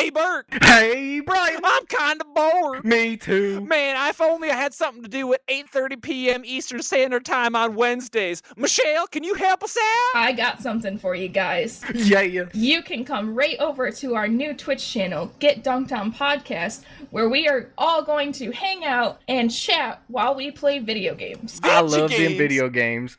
Hey, Bert. Hey, Brian. I'm kind of bored. Me too. Man, if only I had something to do at 8:30 p.m. Eastern Standard Time on Wednesdays. Michelle, can you help us out? I got something for you guys. Yeah. You can come right over to our new Twitch channel, Get Dunked On Podcast, where we are all going to hang out and chat while we play video games. I love them video games.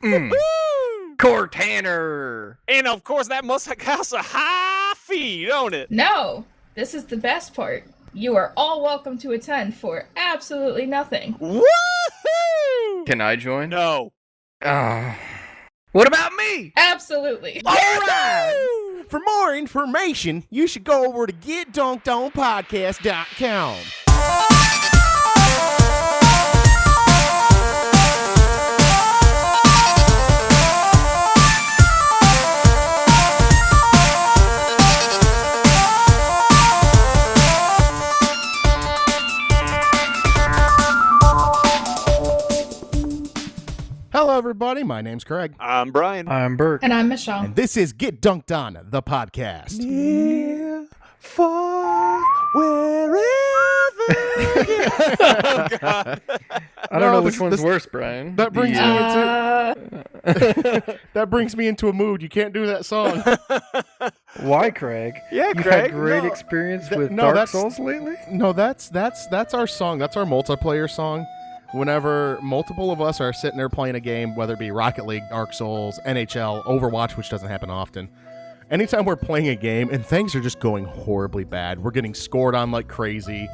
Cortana. And of course, that must cost a high fee, don't it? No, this is the best part. You are all welcome to attend for absolutely nothing. Woohoo! Can I join? No. What about me? Absolutely. All right. For more information, you should go over to getdunkedonpodcast.com. Hello, everybody. My name's Craig. I'm Brian. I'm Bert. And I'm Michelle. And this is Get Dunked On, the podcast. Near, far, wherever. Oh, God. I don't know which one's worse, Brian. That brings me into that brings me into a mood. You can't do that song. Why, Craig? Yeah, You've Craig. had great experience with Dark Souls lately? No, that's our song. That's our multiplayer song. Whenever multiple of us are sitting there playing a game, whether it be Rocket League, Dark Souls, NHL, Overwatch, which doesn't happen often, anytime we're playing a game and things are just going horribly bad, we're getting scored on like crazy.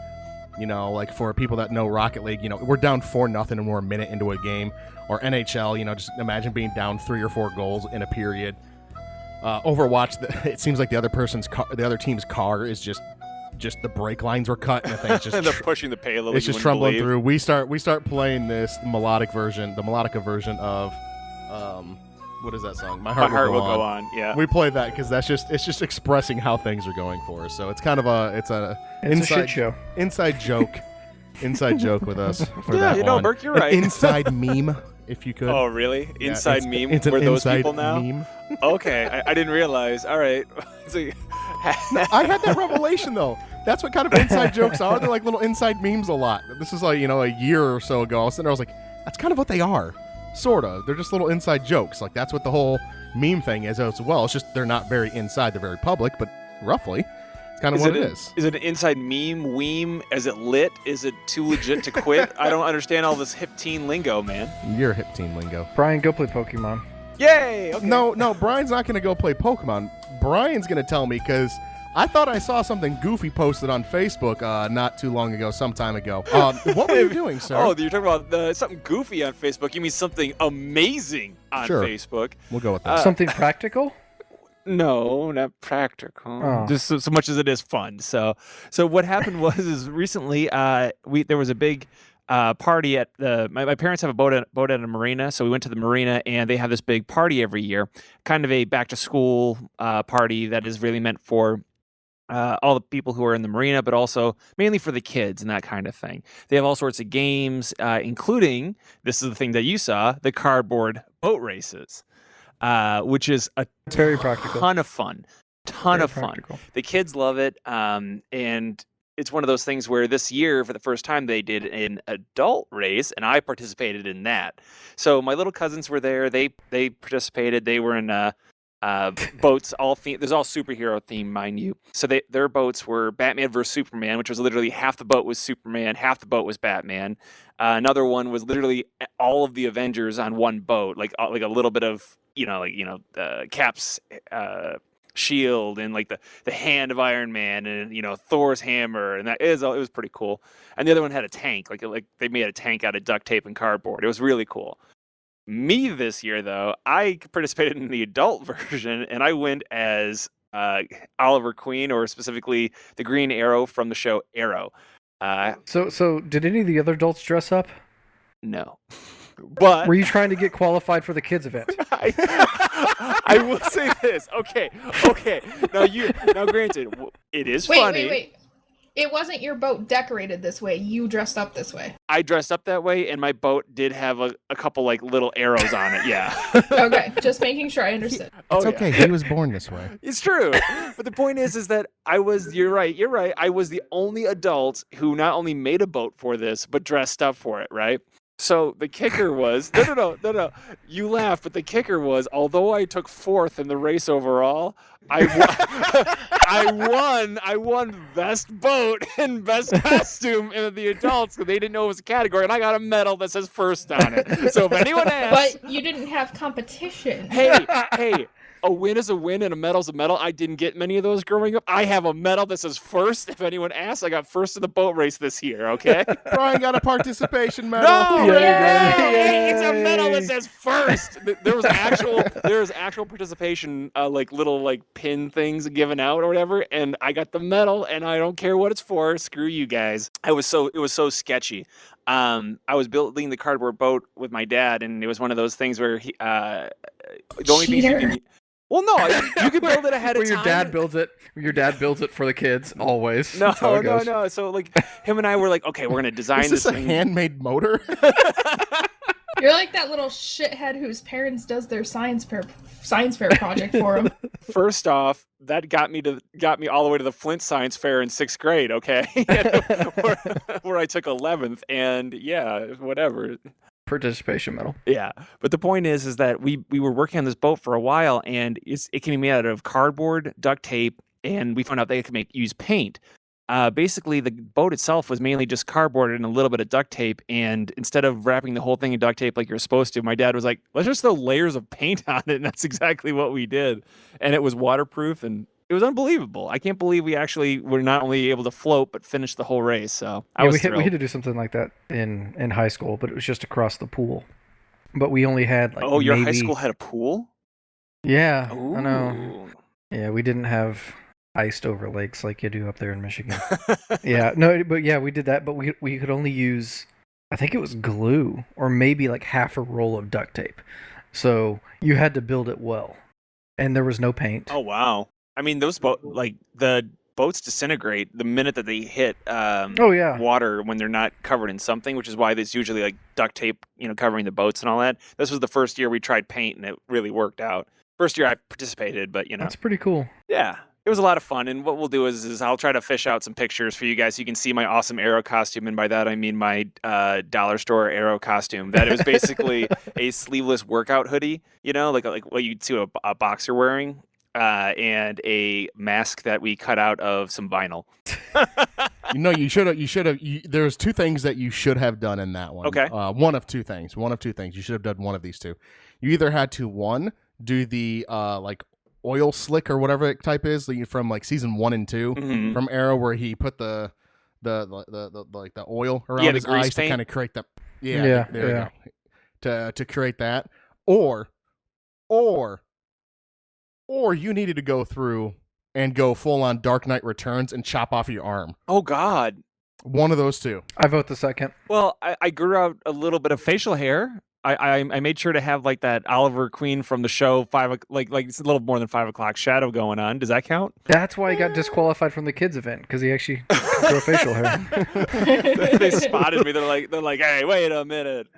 You know, like for people that know Rocket League, you know, we're down 4-0 and we're a minute into a game. Or NHL, you know, just imagine being down 3 or 4 goals in a period. Overwatch, it seems like the other team's car is just the brake lines were cut and the thing's just They're pushing the payload. it's just trembling through. We start playing the melodica version of what is that song? My heart will go on. Yeah. We play that because it's just expressing how things are going for us. So it's kind of a shit show. Inside joke with us. For Yeah, that you know, one. Burke, you're right. An inside meme, if you could. Oh, really? Yeah, Inside meme? It's an We're those inside people now? meme. Okay, I didn't realize. All right. So, No, I had that revelation though. That's what kind of inside jokes are. They're like little inside memes a lot. This is like, a year or so ago. I was sitting there, I was like, that's kind of what they are. Sort of. They're just little inside jokes. Like that's what the whole meme thing is as well. It's just they're not very inside. They're very public, but roughly, it's kind of what it is. Is it an inside meme, weem? Is it lit? Is it too legit to quit? I don't understand all this hip teen lingo, man. You're hip teen lingo. Brian, go play Pokemon. Yay! Okay. No, Brian's not going to go play Pokemon. Brian's going to tell me because I thought I saw something goofy posted on Facebook not too long ago, some time ago. What were you doing, sir? Oh, you're talking about something goofy on Facebook. You mean something amazing on Sure. Facebook? We'll go with that. Something practical? No, not practical. Oh. Just so much as it is fun. So what happened was recently there was a big party at my parents have a boat at a marina, so we went to the marina and they have this big party every year, kind of a back to school party that is really meant for all the people who are in the marina, but also mainly for the kids and that kind of thing. They have all sorts of games, including, this is the thing that you saw, the cardboard boat races, which is a Very practical. ton of fun. Very practical. The kids love it, and it's one of those things where this year, for the first time, they did an adult race, and I participated in that. So my little cousins were there. They participated. They were in boats, there's all superhero theme, mind you. So their boats were Batman versus Superman, which was literally half the boat was Superman, half the boat was Batman. Another one was literally all of the Avengers on one boat, like a little bit of Cap's shield and like the hand of Iron Man and Thor's hammer, and it was pretty cool. And the other one had a tank, like they made a tank out of duct tape and cardboard. It was really cool. Me this year, though, I participated in the adult version, and I went as Oliver Queen, or specifically the Green Arrow from the show Arrow. So did any of the other adults dress up? No. But Were you trying to get qualified for the kids event? I will say this. Okay. Now granted, it is funny. Wait. it wasn't your boat decorated this way. You dressed up this way. I dressed up that way, and my boat did have a couple like little arrows on it. Yeah. Okay, just making sure I understood. It's yeah. okay. He was born this way. It's true. But the point is that you're right. I was the only adult who not only made a boat for this, but dressed up for it, right? So the kicker was, no. You laugh, but the kicker was, although I took 4th in the race overall, I won best boat and best costume in the adults, because they didn't know it was a category, and I got a medal that says first on it. So if anyone asks, But you didn't have competition. hey, a win is a win and a medal's a medal. I didn't get many of those growing up. I have a medal that says first. If anyone asks, I got first in the boat race this year, okay? Brian got a participation medal. No! Yay! It's a medal that says first. There was actual participation, like little like pin things given out or whatever, and I got the medal, and I don't care what it's for. Screw you guys. It was so sketchy. I was building the cardboard boat with my dad, and it was one of those things where he, the only thing you can. Well, no, you can build it ahead of time. Your dad builds it for the kids always. No. So like him and I were like, okay, we're gonna design Is this a thing. handmade motor? You're like that little shithead whose parents does their science fair project for him. First off, that got me all the way to the Flint Science Fair in 6th grade. Okay, where I took 11th, and yeah, whatever. Participation medal. Yeah, but the point is that we were working on this boat for a while, and it can be made out of cardboard, duct tape, and we found out they could use paint. Basically, the boat itself was mainly just cardboard and a little bit of duct tape, and instead of wrapping the whole thing in duct tape like you're supposed to, my dad was like, let's just throw layers of paint on it, and that's exactly what we did. And it was waterproof, and it was unbelievable. I can't believe we actually were not only able to float, but finish the whole race. So we had to do something like that in high school, but it was just across the pool. But we only had like your high school had a pool? Yeah, Ooh. I know. Yeah, we didn't have iced over lakes like you do up there in Michigan. Yeah, no, but yeah, we did that, but we could only use, I think it was glue or maybe like half a roll of duct tape. So you had to build it well, and there was no paint. Oh wow! I mean, the boats disintegrate the minute that they hit water when they're not covered in something, which is why there's usually like duct tape, covering the boats and all that. This was the first year we tried paint, and it really worked out. First year I participated, but That's pretty cool. Yeah. It was a lot of fun, and what we'll do is I'll try to fish out some pictures for you guys so you can see my awesome arrow costume, and by that I mean my dollar store arrow costume. That is basically a sleeveless workout hoodie, like what you'd see a boxer wearing, and a mask that we cut out of some vinyl. You should have. There's 2 things that you should have done in that one. Okay. One of two things. You should have done one of these 2. You either had to, 1, do the like oil slick or whatever it type is from like season 1 and 2 from Arrow, where he put the like the oil around his eyes to kind of create the there you go, to create that, or you needed to go through and go full on Dark Knight Returns and chop off your arm. Oh God. One of those 2. I vote the second. Well, I grew out a little bit of facial hair. I made sure to have like that Oliver Queen from the show like it's a little more than 5 o'clock shadow going on. Does that count? That's why he got disqualified from the kids event, because he actually grew facial hair. They spotted me. They're like, hey, wait a minute.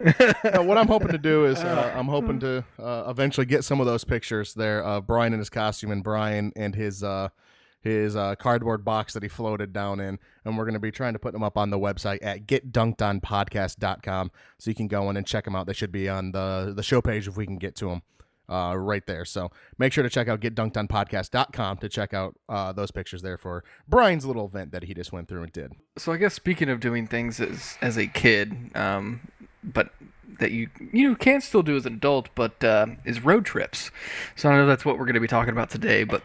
What I'm hoping to do is I'm hoping to eventually get some of those pictures there of Brian in his costume and Brian and his cardboard box that he floated down in, and we're going to be trying to put them up on the website at getdunkedonpodcast.com, so you can go in and check them out. They should be on the show page if we can get to them right there. So make sure to check out getdunkedonpodcast.com to check out those pictures there for Brian's little event that he just went through and did. So I guess speaking of doing things as a kid, but that you can still do as an adult, but is road trips. So I know that's what we're going to be talking about today, but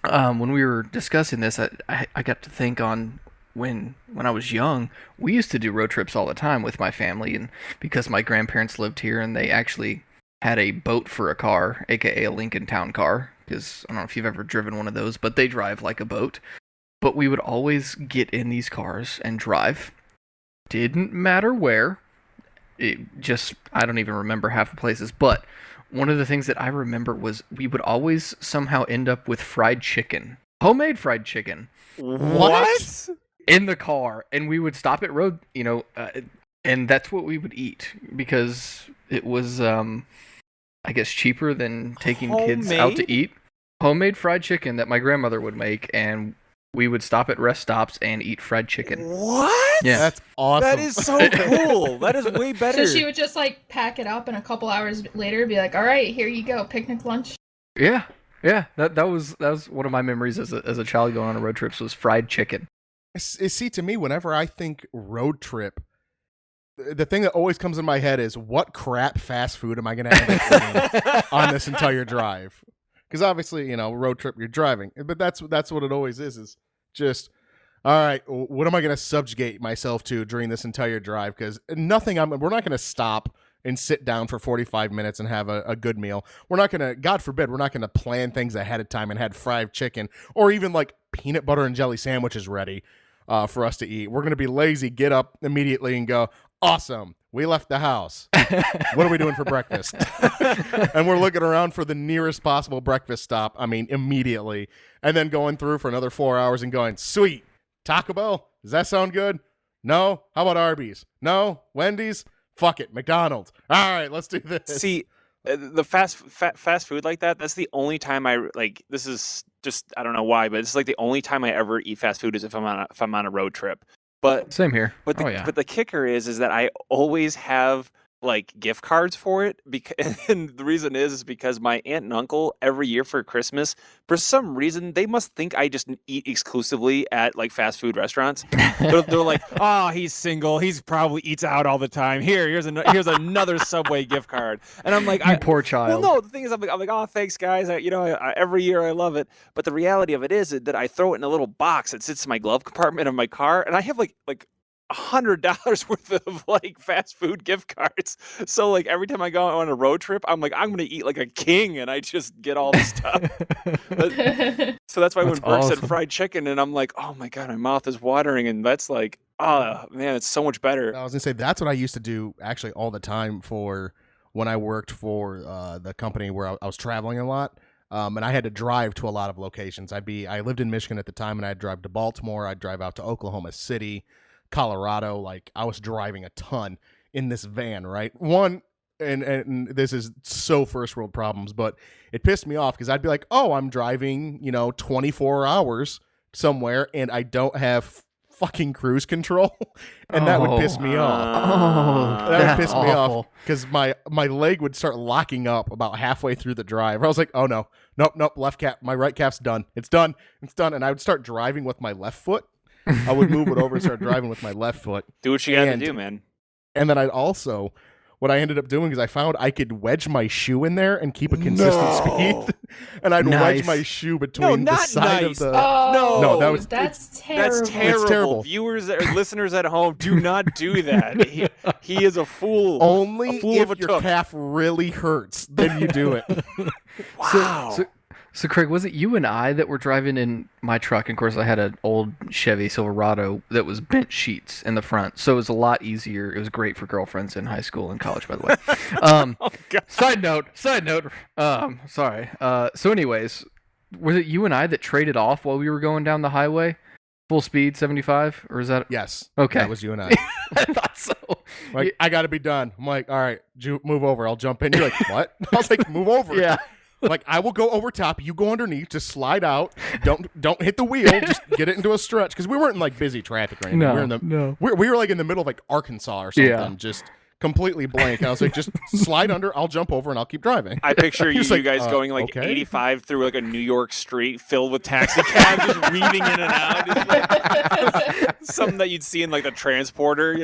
when we were discussing this, I got to think on when I was young, we used to do road trips all the time with my family, and because my grandparents lived here and they actually had a boat for a car, aka a Lincoln Town car, because I don't know if you've ever driven one of those, but they drive like a boat. But we would always get in these cars and drive. Didn't matter where. I don't even remember half the places, but one of the things that I remember was we would always somehow end up with fried chicken. Homemade fried chicken. What? in the car, and we would stop at road, and that's what we would eat because it was, I guess, cheaper than taking kids out to eat. Homemade fried chicken that my grandmother would make, and we would stop at rest stops and eat fried chicken. What? Yeah. That's awesome. That is so cool. That is way better. So she would just like pack it up, and a couple hours later be like, "All right, here you go, picnic lunch." Yeah. That was one of my memories as a child going on a road trips was fried chicken. See, to me, whenever I think road trip, the thing that always comes in my head is what crap fast food am I going to end up eating on this entire drive? Because obviously, road trip, you're driving, but that's what it always is just, all right, what am I going to subjugate myself to during this entire drive? Because we're not going to stop and sit down for 45 minutes and have a good meal. We're not going to, God forbid, we're not going to plan things ahead of time and had fried chicken or even like peanut butter and jelly sandwiches ready for us to eat. We're going to be lazy, get up immediately and go, awesome, we left the house. What are we doing for breakfast? And we're looking around for the nearest possible breakfast stop, immediately. And then going through for another 4 hours and going, sweet, Taco Bell? Does that sound good? No? How about Arby's? No? Wendy's? Fuck it, McDonald's. All right, let's do this. See, the fast food like that, that's the only time this is just, I don't know why, but it's like the only time I ever eat fast food is if I'm on a road trip. But same here. But the kicker is that I always have like gift cards for it, and the reason is because my aunt and uncle every year for Christmas, for some reason they must think I just eat exclusively at like fast food restaurants. They're like, oh, he's single, he's probably eats out all the time. Here's another Subway gift card, and I'm like, you poor child. Well, no, the thing is, I'm like, oh, thanks guys, every year I love it, but the reality of it is that I throw it in a little box that sits in my glove compartment of my car, and I have like $100 worth of like fast food gift cards. So like every time I go on a road trip, I'm like, I'm gonna eat like a king, and I just get all this stuff. So that's why when Burke said fried chicken, and I'm like, oh my god, my mouth is watering, and that's like, oh man, it's so much better. I was gonna say that's what I used to do actually all the time for when I worked for the company where I was traveling a lot. And I had to drive to a lot of locations. I lived in Michigan at the time, and I'd drive to Baltimore. I'd drive out to Oklahoma City, Colorado. Like I was driving a ton in this van, right? And this is so first world problems, but it pissed me off because I'd be like, oh, I'm driving, 24 hours somewhere and I don't have fucking cruise control. And that would piss me off. That would piss me off because my leg would start locking up about halfway through the drive. I was like, oh no, nope, left calf, my right calf's done. It's done. And I would start driving with my left foot. I would move it over and start driving with my left foot. Do what you got to do, man. And then what I ended up doing is I found I could wedge my shoe in there and keep a consistent speed. And I'd wedge my shoe between the side of the... Oh, no, that's terrible. That's terrible. It's terrible. Viewers or listeners at home, do not do that. He is a fool. Only a fool if of a your took. calf really hurts, then you do it. Wow. So Craig, was it you and I that were driving in my truck? And of course, I had an old Chevy Silverado that was bent sheets in the front, so it was a lot easier. It was great for girlfriends in high school and college, by the way. Side note. Sorry. So, anyways, was it you and I that traded off while we were going down the highway, full speed, 75, or is that? Yes. Okay. That was you and I. I thought so. Like, I got to be done. I'm like, all right, move over. I'll jump in. You're like, what? I was like, move over. Yeah. Like, I will go over top, you go underneath, just slide out, don't hit the wheel, just get it into a stretch. Because we weren't in, like, busy traffic or anything. We were, like, in the middle of, like, Arkansas or something, just completely blank. And I was like, just slide under, I'll jump over, and I'll keep driving. I picture you like, guys going, like, okay. 85 through, like, a New York street filled with taxi cabs, just weaving in and out. Just, like, something that you'd see in, like, the transporter,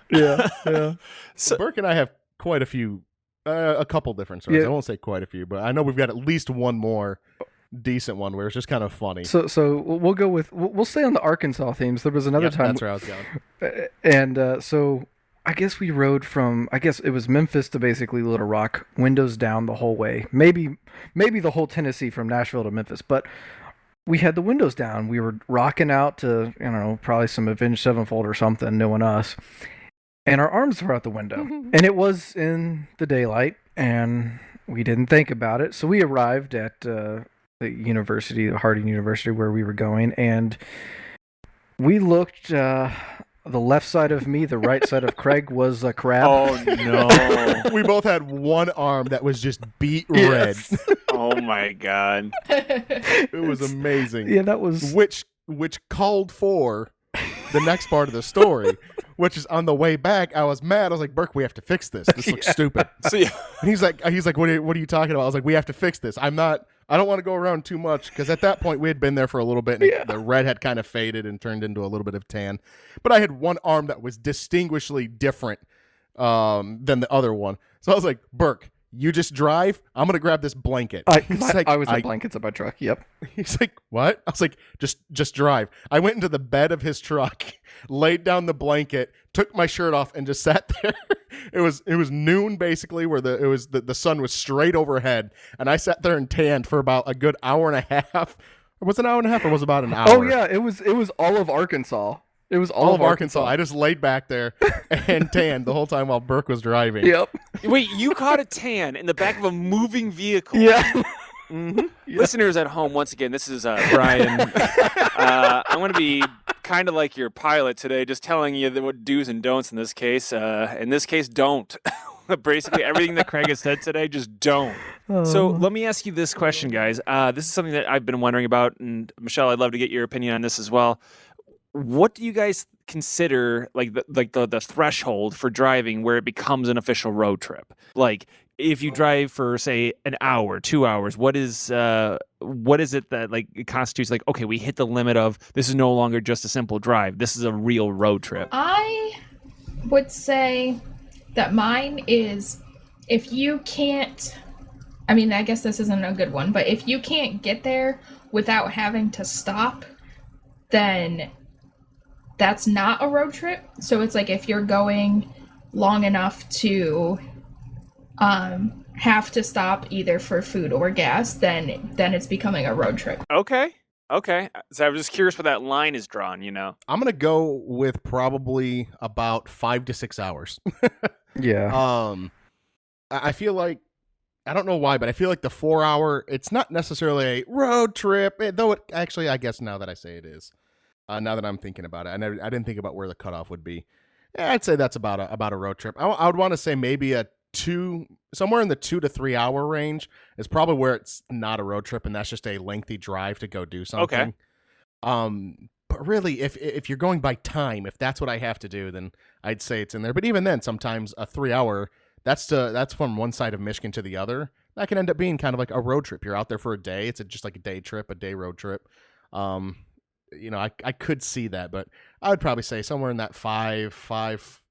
Yeah. So Burke and I have quite a few... a couple different stories. I won't say quite a few, but I know we've got at least one more decent one where it's just kind of funny. So we'll go with we'll stay on the Arkansas themes. There was another time. That's where I was going. And so I guess we rode from it was Memphis to basically Little Rock, windows down the whole way. Maybe the whole Tennessee from Nashville to Memphis, but we had the windows down. We were rocking out to probably some Avenged Sevenfold or something, knowing us. And our arms were out the window. And it was in the daylight, and we didn't think about it. So we arrived at the university, the Harding University, where we were going, and We looked. The left side of me, the right side of Craig was a crab. Oh no! We both had one arm that was just beat Yes. red. Oh my god! It was amazing. Yeah, that was. Which called for the next part of the story, which is on the way back. I was mad. I was like, Burke, we have to fix this. This looks stupid. So yeah, And he's like, what are you talking about? I was like, we have to fix this. I don't want to go around too much because at that point we had been there for a little bit and the red had kind of faded and turned into a little bit of tan. But I had one arm that was distinguishedly different than the other one. So I was like, Burke, you just drive. I'm going to grab this blanket. I was in blankets in my truck. Yep. He's like, what? I was like, just drive. I went into the bed of his truck, laid down the blanket, took my shirt off, and just sat there. It was noon basically, where the sun was straight overhead, and I sat there and tanned for about a good hour and a half. Was it an hour and a half, or was it about an hour? Oh yeah, it was all of Arkansas. It was all of Arkansas. I just laid back there and tanned the whole time while Burke was driving. Yep. wait, you caught a tan in the back of a moving vehicle? Yeah. Mm-hmm. Listeners at home, once again, this is Brian. I'm going to be kind of like your pilot today, just telling you what do's and don'ts in this case. In this case, don't. Basically, everything that Craig has said today, just don't. So let me ask you this question, guys. This is something that I've been wondering about, and Michelle, I'd love to get your opinion on this as well. What do you guys consider like the threshold for driving where it becomes an official road trip? Like, if you drive for say an hour, 2 hours, what is it that like it constitutes like, okay, we hit the limit of this is no longer just a simple drive. This is a real road trip. I would say that mine is if you can't, I mean, I guess this isn't a good one, but if you can't get there without having to stop, then that's not a road trip. So it's like if you're going long enough to have to stop either for food or gas, then it's becoming a road trip. Okay. So I'm just curious where that line is drawn, you know? I'm going to go with probably about 5 to 6 hours. Yeah. I feel like, I don't know why, but I feel like the 4 hour, it's not necessarily a road trip, though it actually, I guess now that I say it is. Now that I'm thinking about it, I didn't think about where the cutoff would be. Yeah, I'd say that's about a road trip. I would want to say maybe somewhere in the 2 to 3 hour range is probably where it's not a road trip, and that's just a lengthy drive to go do something. Okay. But really, if you're going by time, if that's what I have to do, then I'd say it's in there. But even then, sometimes a 3 hour, that's from one side of Michigan to the other. That can end up being kind of like a road trip. You're out there for a day. It's just like a day trip, a day road trip. I could see that, but I would probably say somewhere in that 4, 5,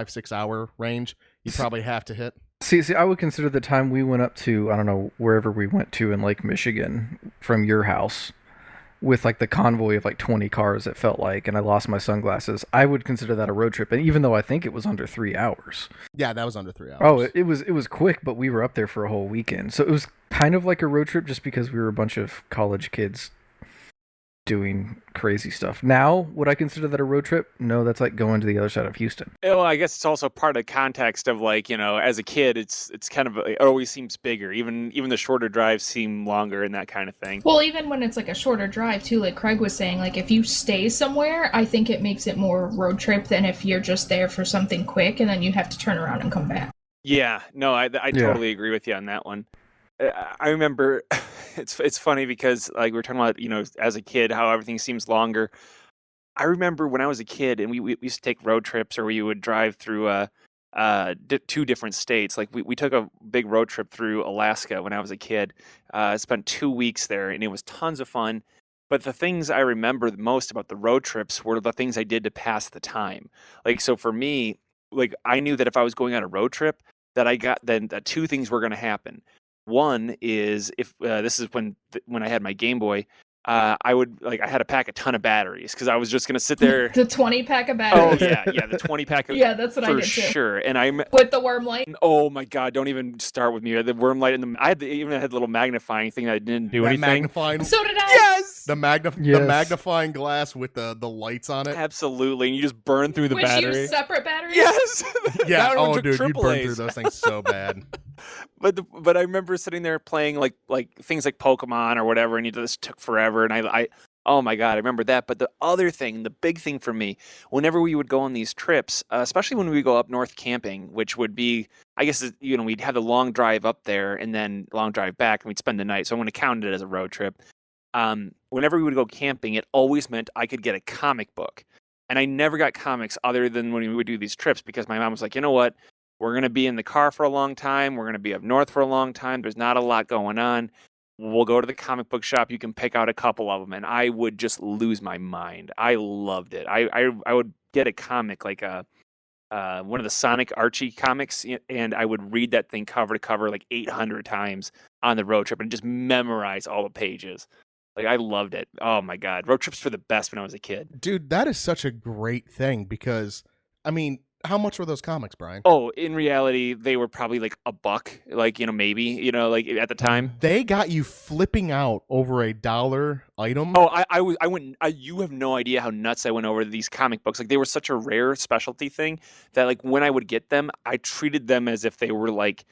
6 hour range, you probably have to hit. See, I would consider the time we went up to, I don't know, wherever we went to in Lake Michigan from your house with like the convoy of like 20 cars, it felt like, and I lost my sunglasses. I would consider that a road trip, and even though I think it was under 3 hours. Yeah, that was under 3 hours. Oh, it was quick, but we were up there for a whole weekend. So it was kind of like a road trip just because we were a bunch of college kids doing crazy stuff. Now, would I consider that a road trip? No, that's like going to the other side of Houston. Well, I guess it's also part of the context of like, you know, as a kid, it's kind of, it always seems bigger. Even the shorter drives seem longer and that kind of thing. Well, even when it's like a shorter drive too, like Craig was saying, like if you stay somewhere, I think it makes it more road trip than if you're just there for something quick and then you have to turn around and come back. Yeah, no, I totally agree with you on that one. I remember it's funny because like we were talking about, you know, as a kid, how everything seems longer. I remember when I was a kid and we used to take road trips, or we would drive through 2 different states. Like we took a big road trip through Alaska when I was a kid. I spent 2 weeks there and it was tons of fun. But the things I remember the most about the road trips were the things I did to pass the time. Like, so for me, like I knew that if I was going on a road trip, that 2 things were going to happen. One is if this is when I had my Game Boy, I had to pack a ton of batteries because I was just gonna sit there. The 20-pack of batteries. Oh yeah, the 20-pack. Yeah, that's what I did for too. sure. And with the worm light. Oh my god! Don't even start with me. The worm light and I even had a little magnifying thing that didn't do anything. Magnifying. So did I. Yes. The magnifying glass with the lights on it. Absolutely, and you just burn through the battery. Use separate batteries. Yes. Yeah. That one took Dude, you burn AAAs. through those things so bad. But I remember sitting there playing like things like Pokemon or whatever, and it just took forever. And I Oh my God, I remember that. But the other thing, the big thing for me, whenever we would go on these trips, especially when we go up north camping, which would be, I guess, we'd have the long drive up there and then long drive back, and we'd spend the night. So I'm going to count it as a road trip. Whenever we would go camping, it always meant I could get a comic book. And I never got comics other than when we would do these trips, because my mom was like, you know what? We're going to be in the car for a long time. We're going to be up north for a long time. There's not a lot going on. We'll go to the comic book shop. You can pick out a couple of them. And I would just lose my mind. I loved it. I would get a comic like one of the Sonic Archie comics, and I would read that thing cover to cover like 800 times on the road trip and just memorize all the pages. Like, I loved it. Oh my God. Road trips were the best when I was a kid. Dude, that is such a great thing because, I mean, how much were those comics, Brian? Oh, in reality, they were probably like $1, like, maybe, like at the time. They got you flipping out over $1 item. Oh, you have no idea how nuts I went over these comic books. Like, they were such a rare specialty thing that, like, when I would get them, I treated them as if they were like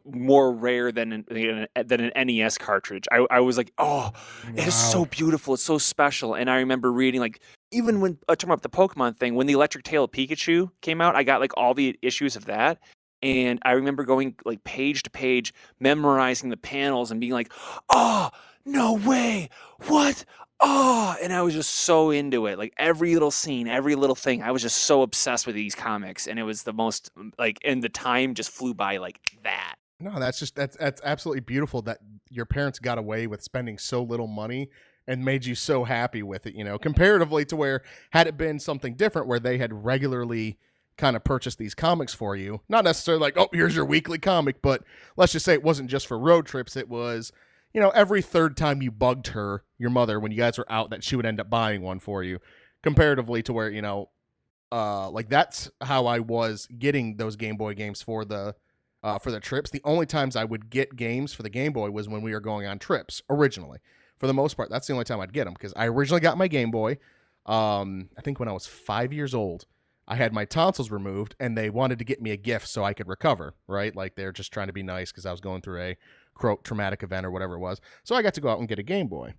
more rare than an NES cartridge. I was like, oh, it is so beautiful. It's so special. And I remember reading, like, even when talking about the Pokemon thing, when the Electric Tail of Pikachu came out, I got like all the issues of that. And I remember going like page to page, memorizing the panels and being like, oh, no way. What? Oh, and I was just so into it. Like, every little scene, every little thing. I was just so obsessed with these comics, and it was the most, like, and the time just flew by like that. No, that's absolutely beautiful that your parents got away with spending so little money and made you so happy with it, comparatively to where, had it been something different where they had regularly kind of purchased these comics for you, not necessarily like, oh, here's your weekly comic, but let's just say it wasn't just for road trips. It was, every third time you bugged your mother, when you guys were out, that she would end up buying one for you, comparatively to where, like, that's how I was getting those Game Boy games for the trips. The only times I would get games for the Game Boy was when we were going on trips originally. For the most part, that's the only time I'd get them, because I originally got my Game Boy, I think when I was 5 years old. I had my tonsils removed, and they wanted to get me a gift so I could recover, right? Like, they're just trying to be nice because I was going through a traumatic event or whatever it was. So I got to go out and get a Game Boy.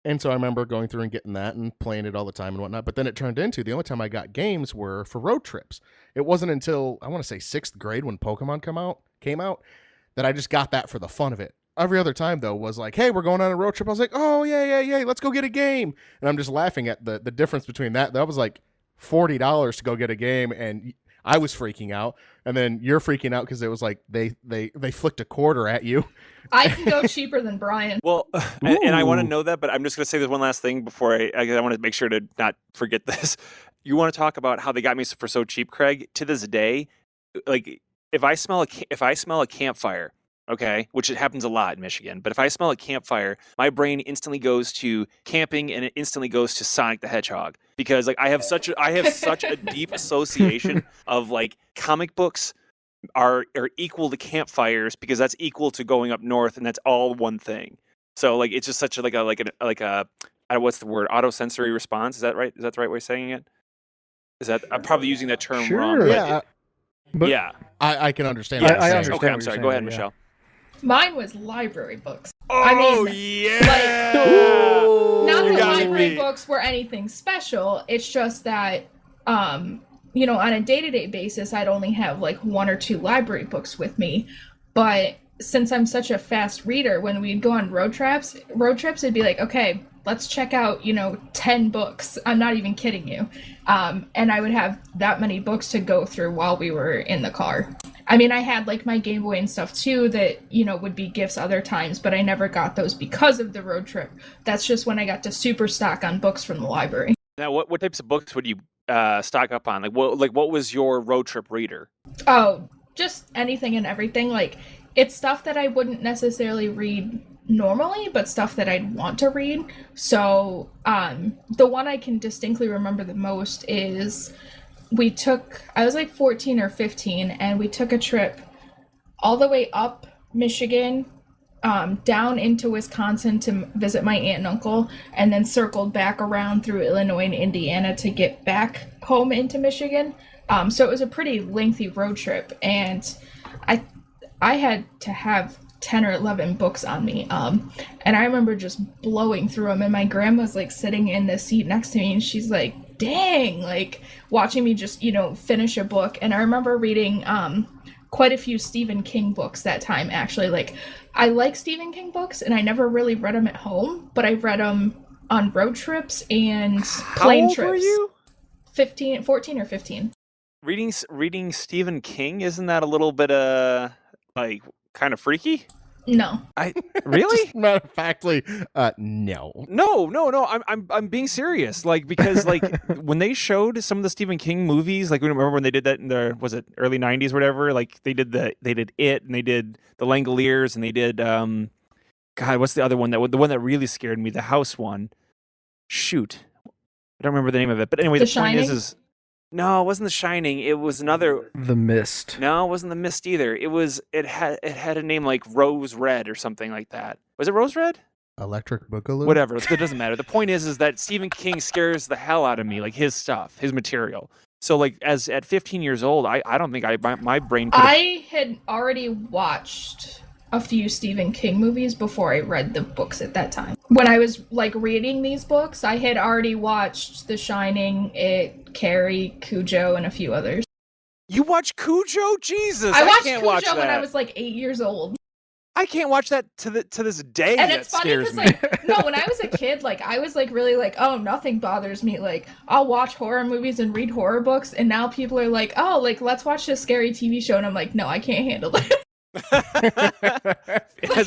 And so I remember going through and getting that and playing it all the time and whatnot. But then it turned into, the only time I got games were for road trips. It wasn't until, I want to say, 6th grade, when Pokemon came out, that I just got that for the fun of it. Every other time, though, was like, hey, we're going on a road trip. I was like, oh, yeah, let's go get a game. And I'm just laughing at the difference between that. That was like $40 to go get a game, and I was freaking out. And then you're freaking out because it was like they flicked a quarter at you. I can go cheaper than Brian. Well, and I want to know that, but I'm just going to say this one last thing before I want to make sure to not forget this. You want to talk about how they got me for so cheap, Craig? To this day, like, if I smell a campfire, okay, which it happens a lot in Michigan, but if I smell a campfire, my brain instantly goes to camping, and it instantly goes to Sonic the Hedgehog, because like I have such a deep association of, like, comic books are equal to campfires, because that's equal to going up north, and that's all one thing. So, like, it's just such a what's the word, autosensory response? Is that right? Is that the right way of saying it? Is that, I'm probably using that term wrong? But yeah, I can understand. Yeah, I understand. Okay, I'm sorry. Go ahead, Michelle. Mine was library books. Oh, yeah! Like, not You that got library me. books were anything special. It's just that, on a day-to-day basis, I'd only have like 1 or 2 library books with me. But since I'm such a fast reader, when we'd go on road trips, it'd be like, okay, let's check out, 10 books. I'm not even kidding you. And I would have that many books to go through while we were in the car. I mean, I had like my Game Boy and stuff too that, would be gifts other times, but I never got those because of the road trip. That's just when I got to super stock on books from the library. Now, what types of books would you stock up on? What was your road trip reader? Oh, just anything and everything. Like, it's stuff that I wouldn't necessarily read normally, but stuff that I'd want to read. So, the one I can distinctly remember the most is I was like 14 or 15, and we took a trip all the way up Michigan, down into Wisconsin to visit my aunt and uncle, and then circled back around through Illinois and Indiana to get back home into Michigan. So it was a pretty lengthy road trip, and I had to have 10 or 11 books on me. And I remember just blowing through them, and my grandma's like sitting in the seat next to me, and she's like, dang, like watching me just, finish a book. And I remember reading quite a few Stephen King books that time, actually. Like, I like Stephen King books, and I never really read them at home, but I've read them on road trips and plane trips. How old were you? 14 or 15. Reading Stephen King, isn't that a little bit like kind of freaky? No. Really? Just matter of factly, no. No. I'm being serious. Like, because like when they showed some of the Stephen King movies, like remember when they did that in the, was it early 90s or whatever? Like they did It, and they did The Langoliers, and they did God, what's the other one, the one that really scared me, the house one. Shoot. I don't remember the name of it. But anyway, the point is no, it wasn't The Shining. It was another. The Mist. No, it wasn't The Mist either. It had a name like Rose Red or something like that. Was it Rose Red? Electric Boogaloo? Whatever. It doesn't matter. The point is that Stephen King scares the hell out of me, like his stuff, his material. So like at 15 years old, I don't think my brain could. I had already watched a few Stephen King movies before I read the books at that time. When I was like reading these books, I had already watched The Shining, It, Carrie, Cujo, and a few others. You watch Cujo? Jesus, I watched can't Cujo watch that. when I was like 8 years old. I can't watch that to this day. And that it's funny scares because, me. like, no, when I was a kid, like, I was, like, really, like, oh, nothing bothers me. Like, I'll watch horror movies and read horror books, and now people are like, oh, like, let's watch this scary TV show, and I'm like, no, I can't handle it.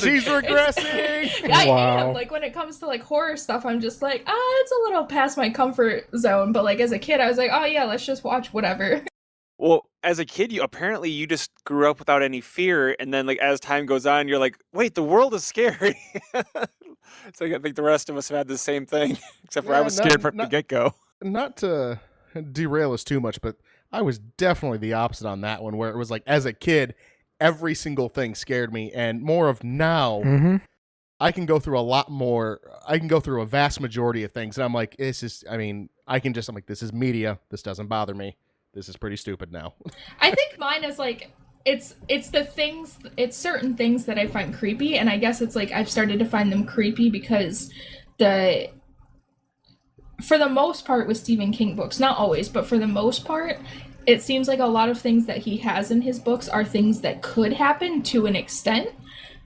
She's regressing! I Wow. am. Like, when it comes to, like, horror stuff, I'm just like, it's a little past my comfort zone. But, like, as a kid, I was like, oh, yeah, let's just watch whatever. Well, as a kid, you just grew up without any fear, and then like as time goes on, you're like, wait, the world is scary. So I think the rest of us have had the same thing, except for I was scared from the get-go. Not to derail us too much, but I was definitely the opposite on that one, where it was like, as a kid, every single thing scared me, and more of now, I can go through a lot more. I can go through a vast majority of things, and I'm like, this is media. This doesn't bother me. This is pretty stupid now. I think mine is like, it's certain things that I find creepy, and I guess it's like I've started to find them creepy because for the most part with Stephen King books, not always, but for the most part, it seems like a lot of things that he has in his books are things that could happen to an extent.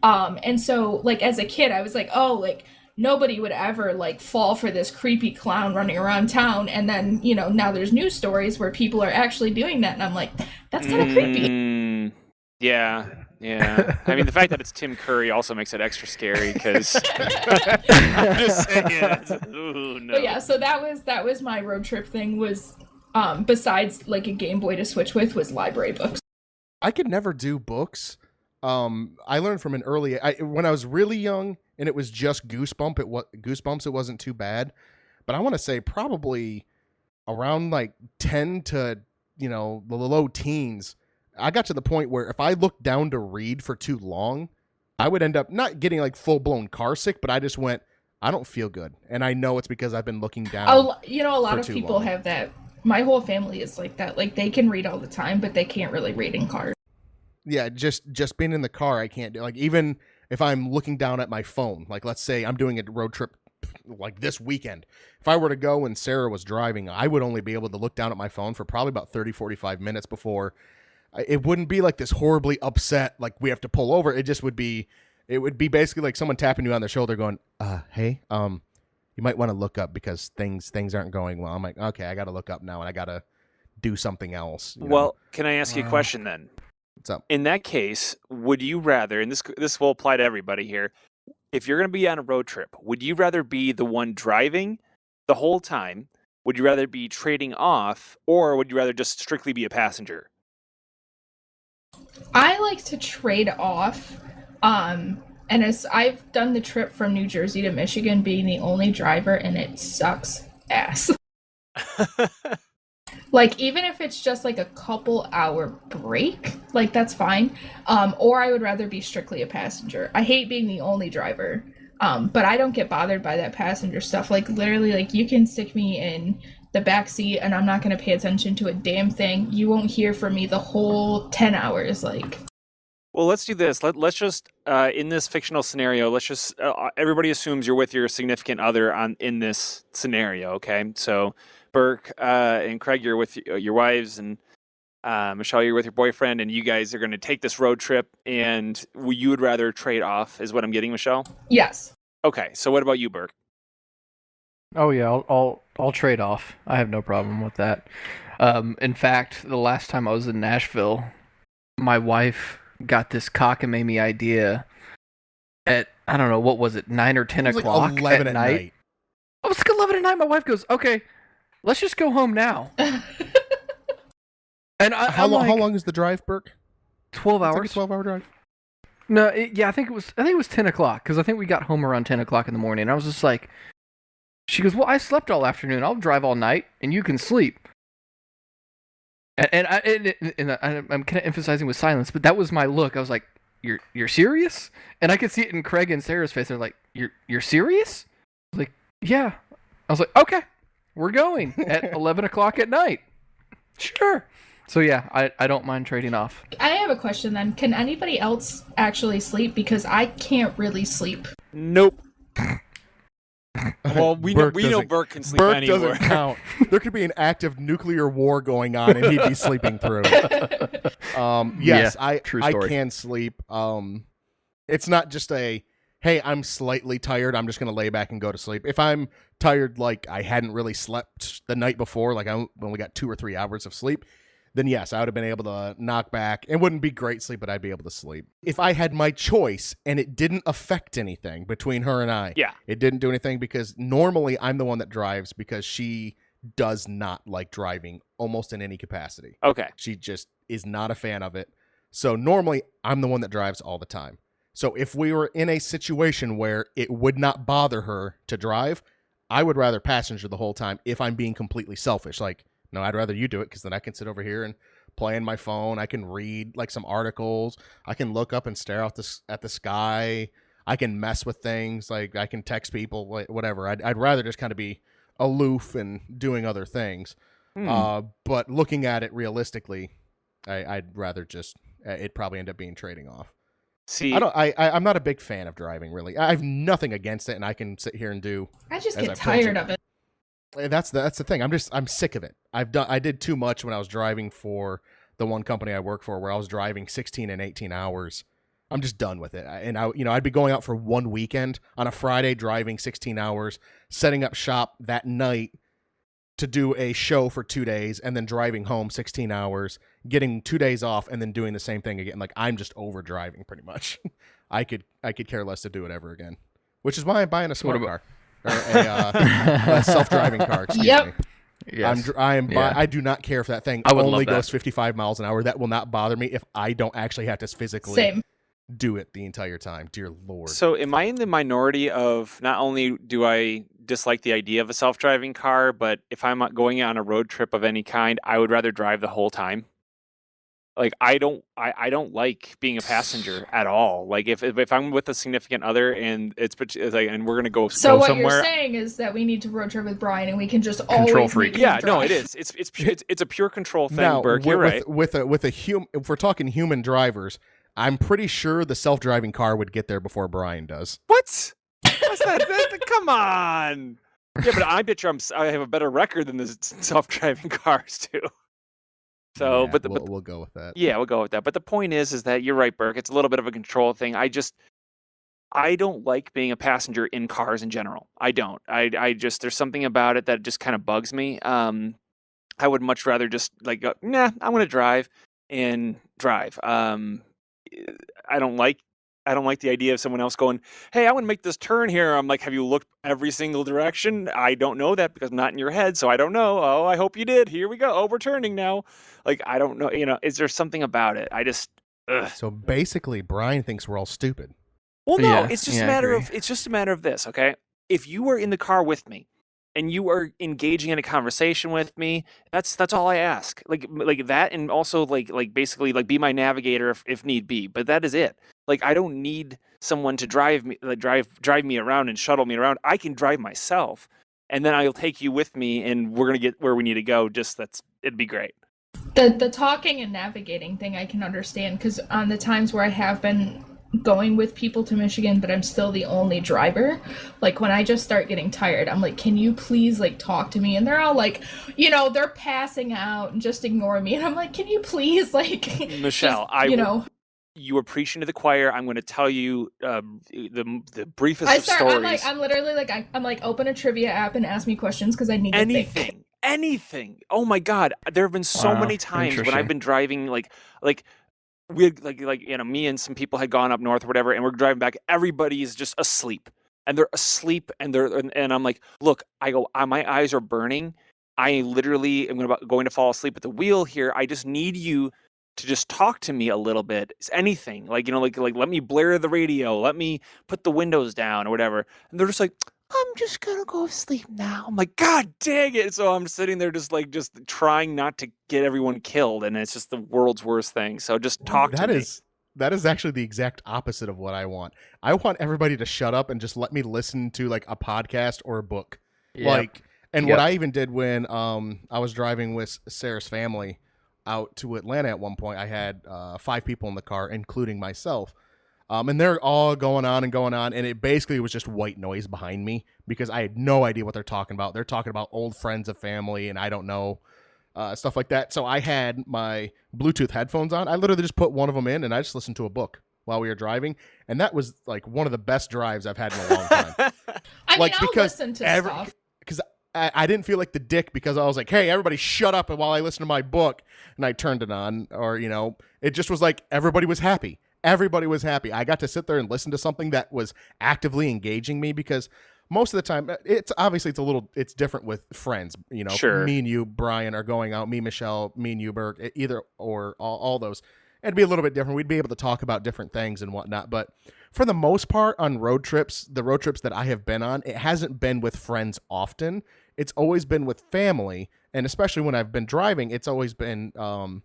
And so like as a kid, I was like, oh, like nobody would ever like fall for this creepy clown running around town, and then now there's news stories where people are actually doing that, and I'm like, that's kind of creepy. Yeah. I mean, the fact that it's Tim Curry also makes it extra scary because I'm just saying. Ooh, no. But yeah, so that was my road trip thing. Was besides like a Game Boy to switch with, was library books. I could never do books. I learned from an early when I was really young, and it was just Goosebumps. It wasn't too bad, but I want to say probably around like 10 to the low teens, I got to the point where if I looked down to read for too long, I would end up not getting like full blown car sick, but I just went, I don't feel good, and I know it's because I've been looking down. A lot of people long. have that. My whole family is like that. Like they can read all the time, but they can't really read in cars. Yeah, just being in the car, I can't do. Like even if I'm looking down at my phone, like let's say I'm doing a road trip like this weekend. If I were to go and Sarah was driving, I would only be able to look down at my phone for probably about 30, 45 minutes before. It wouldn't be like this horribly upset, like we have to pull over. It would be basically like someone tapping you on the shoulder going, hey, you might want to look up because things aren't going well. I'm like, okay, I got to look up now and I got to do something else. Well, can I ask you a question then? What's up? In that case, would you rather, and this will apply to everybody here, if you're going to be on a road trip, would you rather be the one driving the whole time? Would you rather be trading off, or would you rather just strictly be a passenger? I like to trade off. And as I've done the trip from New Jersey to Michigan being the only driver, and it sucks ass. Like, even if it's just like a couple hour break, like that's fine. Or I would rather be strictly a passenger. I hate being the only driver. But I don't get bothered by that passenger stuff. Like literally, like you can stick me in the back seat and I'm not going to pay attention to a damn thing. You won't hear from me the whole 10 hours. Like, Well, let's do this. Let's just in this fictional scenario, let's just everybody assumes you're with your significant other in this scenario. Okay, so Burke and Craig, you're with your wives, and Michelle, you're with your boyfriend, and you guys are going to take this road trip, and you would rather trade off, is what I'm getting, Michelle? Yes. Okay, so what about you, Burke? Oh yeah, I'll trade off. I have no problem with that. In fact, the last time I was in Nashville, my wife got this cockamamie idea at, I don't know, what was it, 9 or 10 It was o'clock like 11 at night. It was like 11 at night. My wife goes, okay, let's just go home now. And How long is the drive, Burke? 12 It's hours. like a 12-hour drive. No, I think it was 10 o'clock, because I think we got home around 10 o'clock in the morning. I was just like, she goes, well, I slept all afternoon. I'll drive all night, and you can sleep. And I'm kind of emphasizing with silence, but that was my look. I was like, "You're serious?" And I could see it in Craig and Sarah's face. They're like, "You're serious?" I was like, "Yeah." I was like, "Okay, we're going at 11 o'clock at night." Sure. So yeah, I don't mind trading off. I have a question then. Can anybody else actually sleep? Because I can't really sleep. Nope. Well, we know Burke can sleep Burke anywhere. doesn't count. There could be an active nuclear war going on, and he'd be sleeping through. Yes, Yeah, true story. I can sleep. It's not just a, hey, I'm slightly tired, I'm just going to lay back and go to sleep. If I'm tired, like I hadn't really slept the night before, like I only got 2 or 3 hours of sleep, then yes, I would have been able to knock back. It wouldn't be great sleep, but I'd be able to sleep. If I had my choice and it didn't affect anything between her and I, Yeah. it didn't do anything, because normally I'm the one that drives, because she does not like driving almost in any capacity. Okay. She just is not a fan of it. So normally I'm the one that drives all the time. So if we were in a situation where it would not bother her to drive, I would rather passenger the whole time if I'm being completely selfish. Like, no, I'd rather you do it, because then I can sit over here and play on my phone. I can read like some articles. I can look up and stare out at the sky. I can mess with things. Like I can text people, whatever. I'd rather just kind of be aloof and doing other things. But looking at it realistically, I'd rather just it'd probably end up being trading off. See, I'm not a big fan of driving, really. I have nothing against it, and I can sit here and do. I just As get I've told tired you. of it. That's the thing. I'm sick of it. I did too much when I was driving for the one company I work for, where I was driving 16 and 18 hours. I'm just done with it. And I'd be going out for one weekend on a Friday, driving 16 hours, setting up shop that night to do a show for 2 days, and then driving home 16 hours, getting 2 days off, and then doing the same thing again. Like, I'm just over driving pretty much. I could care less to do it ever again, which is why I'm buying a smart car. Or a self-driving car. Excuse Yep. me. Yes. I do not care if that thing I would only love that. goes 55 miles an hour. That will not bother me if I don't actually have to physically Same. do it the entire time. Dear Lord. so am I in the minority of not only do I dislike the idea of a self-driving car, but if I'm going on a road trip of any kind, I would rather drive the whole time. Like I don't like being a passenger at all. Like if I'm with a significant other and it's like, and we're gonna go So what somewhere. you're saying is that we need to road trip with Brian, and we can just Control always freak. make him Yeah, no, drive. it is. It's a pure control thing, Now, Burke. You're right. with a human, if we're talking human drivers, I'm pretty sure the self-driving car would get there before Brian does. What? What's that? Come on. Yeah, but I bet you I have a better record than the self-driving cars too. So, Yeah, but we'll go with that. yeah, we'll go with that. But the point is that you're right, Burke. It's a little bit of a control thing. I don't like being a passenger in cars in general. I don't. I just there's something about it that just kind of bugs me. I would much rather just like go, nah, I'm gonna drive and drive. I don't like the idea of someone else going, hey, I want to make this turn here. I'm like, have you looked every single direction? I don't know that because I'm not in your head, so I don't know. Oh, I hope you did. Here we go. Oh, we're turning now. Like, I don't know. Is there something about it? I just, ugh. So basically, Brian thinks we're all stupid. Well, no, Yeah, it's just yeah, a I matter agree. of it's just a matter of this, okay? If you were in the car with me and you are engaging in a conversation with me, that's all I ask. Like that, and also like basically like be my navigator if need be. But that is it. Like I don't need someone to drive me drive me around and shuttle me around. I can drive myself, and then I'll take you with me, and we're gonna get where we need to go. It'd be great. The talking and navigating thing I can understand, because on the times where I have been going with people to Michigan, but I'm still the only driver, like when I just start getting tired, I'm like, can you please like talk to me? And they're all like, they're passing out and just ignore me. And I'm like, can you please like Michelle, you are preaching to the choir. I'm going to tell you the briefest of stories. I'm literally like, I'm like, open a trivia app and ask me questions because I need to think. Anything. Oh my God. There have been so many times when I've been driving like we had, me and some people had gone up north or whatever, and we're driving back. Everybody's just asleep, and they're asleep, and I'm like, look, my eyes are burning. I literally am going to fall asleep at the wheel here. I just need you to just talk to me a little bit. It's anything, like let me blare the radio, let me put the windows down or whatever. And they're just like, I'm just gonna go to sleep now. I'm like, God dang it. So I'm sitting there just trying not to get everyone killed, and it's just the world's worst thing. So just talk to me. That is actually the exact opposite of what I want. I want everybody to shut up and just let me listen to like a podcast or a book. Yep. What I even did when I was driving with Sarah's family out to Atlanta at one point, I had 5 people in the car, including myself. And they're all going on, and it basically was just white noise behind me because I had no idea what they're talking about. They're talking about old friends of family, and I don't know, stuff like that. So I had my Bluetooth headphones on. I literally just put one of them in, and I just listened to a book while we were driving, and that was like one of the best drives I've had in a long time. I'll listen to stuff. Because I didn't feel like the dick because I was like, hey, everybody shut up while I listen to my book, and I turned it on, or, it just was like everybody was happy. Everybody was happy. I got to sit there and listen to something that was actively engaging me because most of the time, it's different with friends. Sure. Me and you, Brian, are going out. Me, Michelle, me and you, Burke, either or all those. It'd be a little bit different. We'd be able to talk about different things and whatnot. But for the most part, on road trips, the road trips that I have been on, it hasn't been with friends often. It's always been with family. And especially when I've been driving, it's always been, for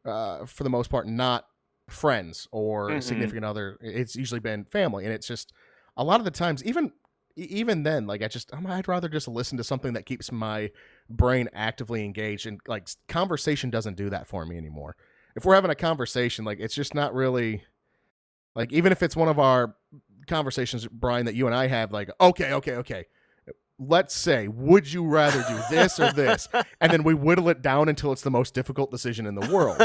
the most part, not friends or significant other. It's usually been family, and it's just a lot of the times even then, like I'd rather just listen to something that keeps my brain actively engaged, and like conversation doesn't do that for me anymore. If we're having a conversation, like it's just not really like, even if it's one of our conversations, Brian, that you and I have, like okay, let's say, would you rather do this or this, and then we whittle it down until it's the most difficult decision in the world.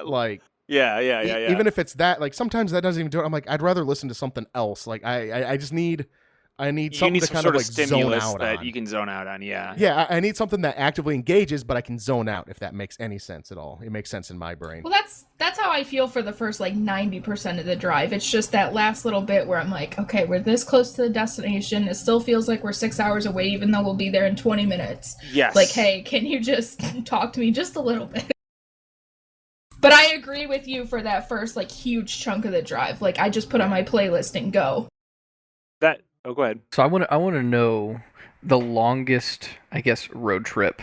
Like Yeah. Even if it's that, like sometimes that doesn't even do it. I'm like, I'd rather listen to something else. Like I need something to kind of like zone out that on. you can zone out on. Yeah. Yeah, I need something that actively engages, but I can zone out, if that makes any sense at all. It makes sense in my brain. Well, that's how I feel for the first like 90% of the drive. It's just that last little bit where I'm like, okay, we're this close to the destination. It still feels like we're 6 hours away, even though we'll be there in 20 minutes. Yes. Like, hey, can you just talk to me just a little bit? But I agree with you for that first, like, huge chunk of the drive. Like, I just put on my playlist and go. Go ahead. So I want to know the longest, I guess, road trip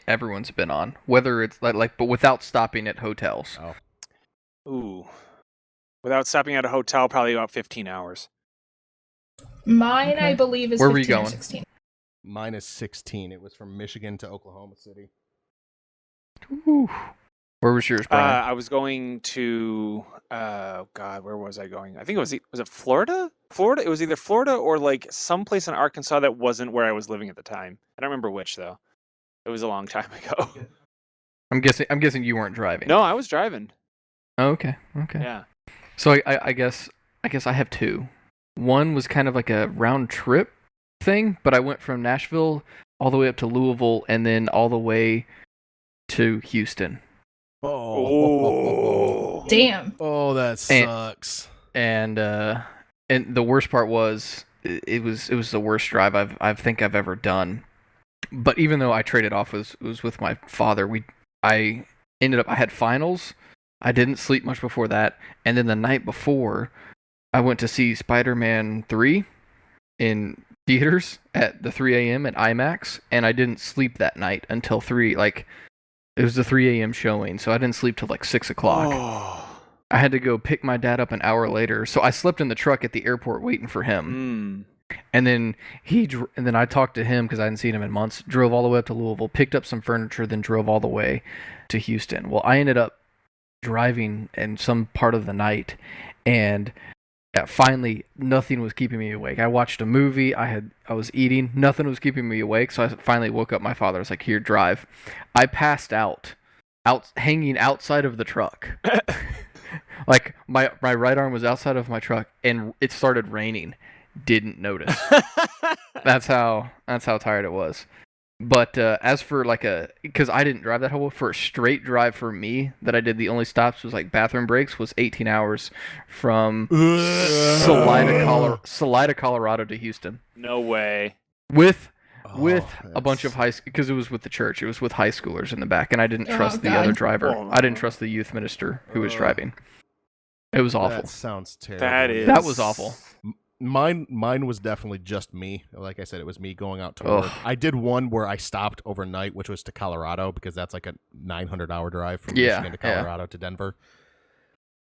everyone's been on. Whether it's but without stopping at hotels. Oh. Ooh. Without stopping at a hotel, probably about 15 hours. Mine, okay. I believe, is Where 15 were you going? or 16. Mine is 16. It was from Michigan to Oklahoma City. Ooh. Where was yours, Brian? I was going to, God, where was I going? I think was it Florida? Florida? It was either Florida or like someplace in Arkansas that wasn't where I was living at the time. I don't remember which though. It was a long time ago. I'm guessing you weren't driving. No, I was driving. Oh, okay. Yeah. So I guess I have 2. One was kind of like a round trip thing, but I went from Nashville all the way up to Louisville and then all the way to Houston. Oh. Damn. Oh, that sucks. And the worst part was it was the worst drive I think I've ever done. But even though I traded off was with my father, I had finals. I didn't sleep much before that, and then the night before, I went to see Spider-Man 3 in theaters at the 3 a.m. at IMAX, and I didn't sleep that night until 3. Like, it was the 3 a.m. showing, so I didn't sleep till like 6 o'clock. Oh. I had to go pick my dad up an hour later, so I slept in the truck at the airport waiting for him. And then and then I talked to him because I hadn't seen him in months. Drove all the way up to Louisville, picked up some furniture, then drove all the way to Houston. Well, I ended up driving in some part of the night, and finally nothing was keeping me awake. I watched a movie. I was eating. Nothing was keeping me awake. So I finally woke up my father. I was like, "Here, drive." I passed out hanging outside of the truck. Like my right arm was outside of my truck, and it started raining. Didn't notice. That's how tired it was. But as for because I didn't drive that whole for a straight drive for me that I did, the only stops was like bathroom breaks, was 18 hours from Salida, Colorado to Houston. No way. With a bunch of because it was with the church. It was with high schoolers in the back, and I didn't trust the other driver. I didn't trust the youth minister who was driving. It was awful. That sounds terrible. That was awful. Mine was definitely just me. Like I said, it was me going out to work. I did one where I stopped overnight, which was to Colorado, because that's like a 900-hour drive from Michigan to Colorado to Denver.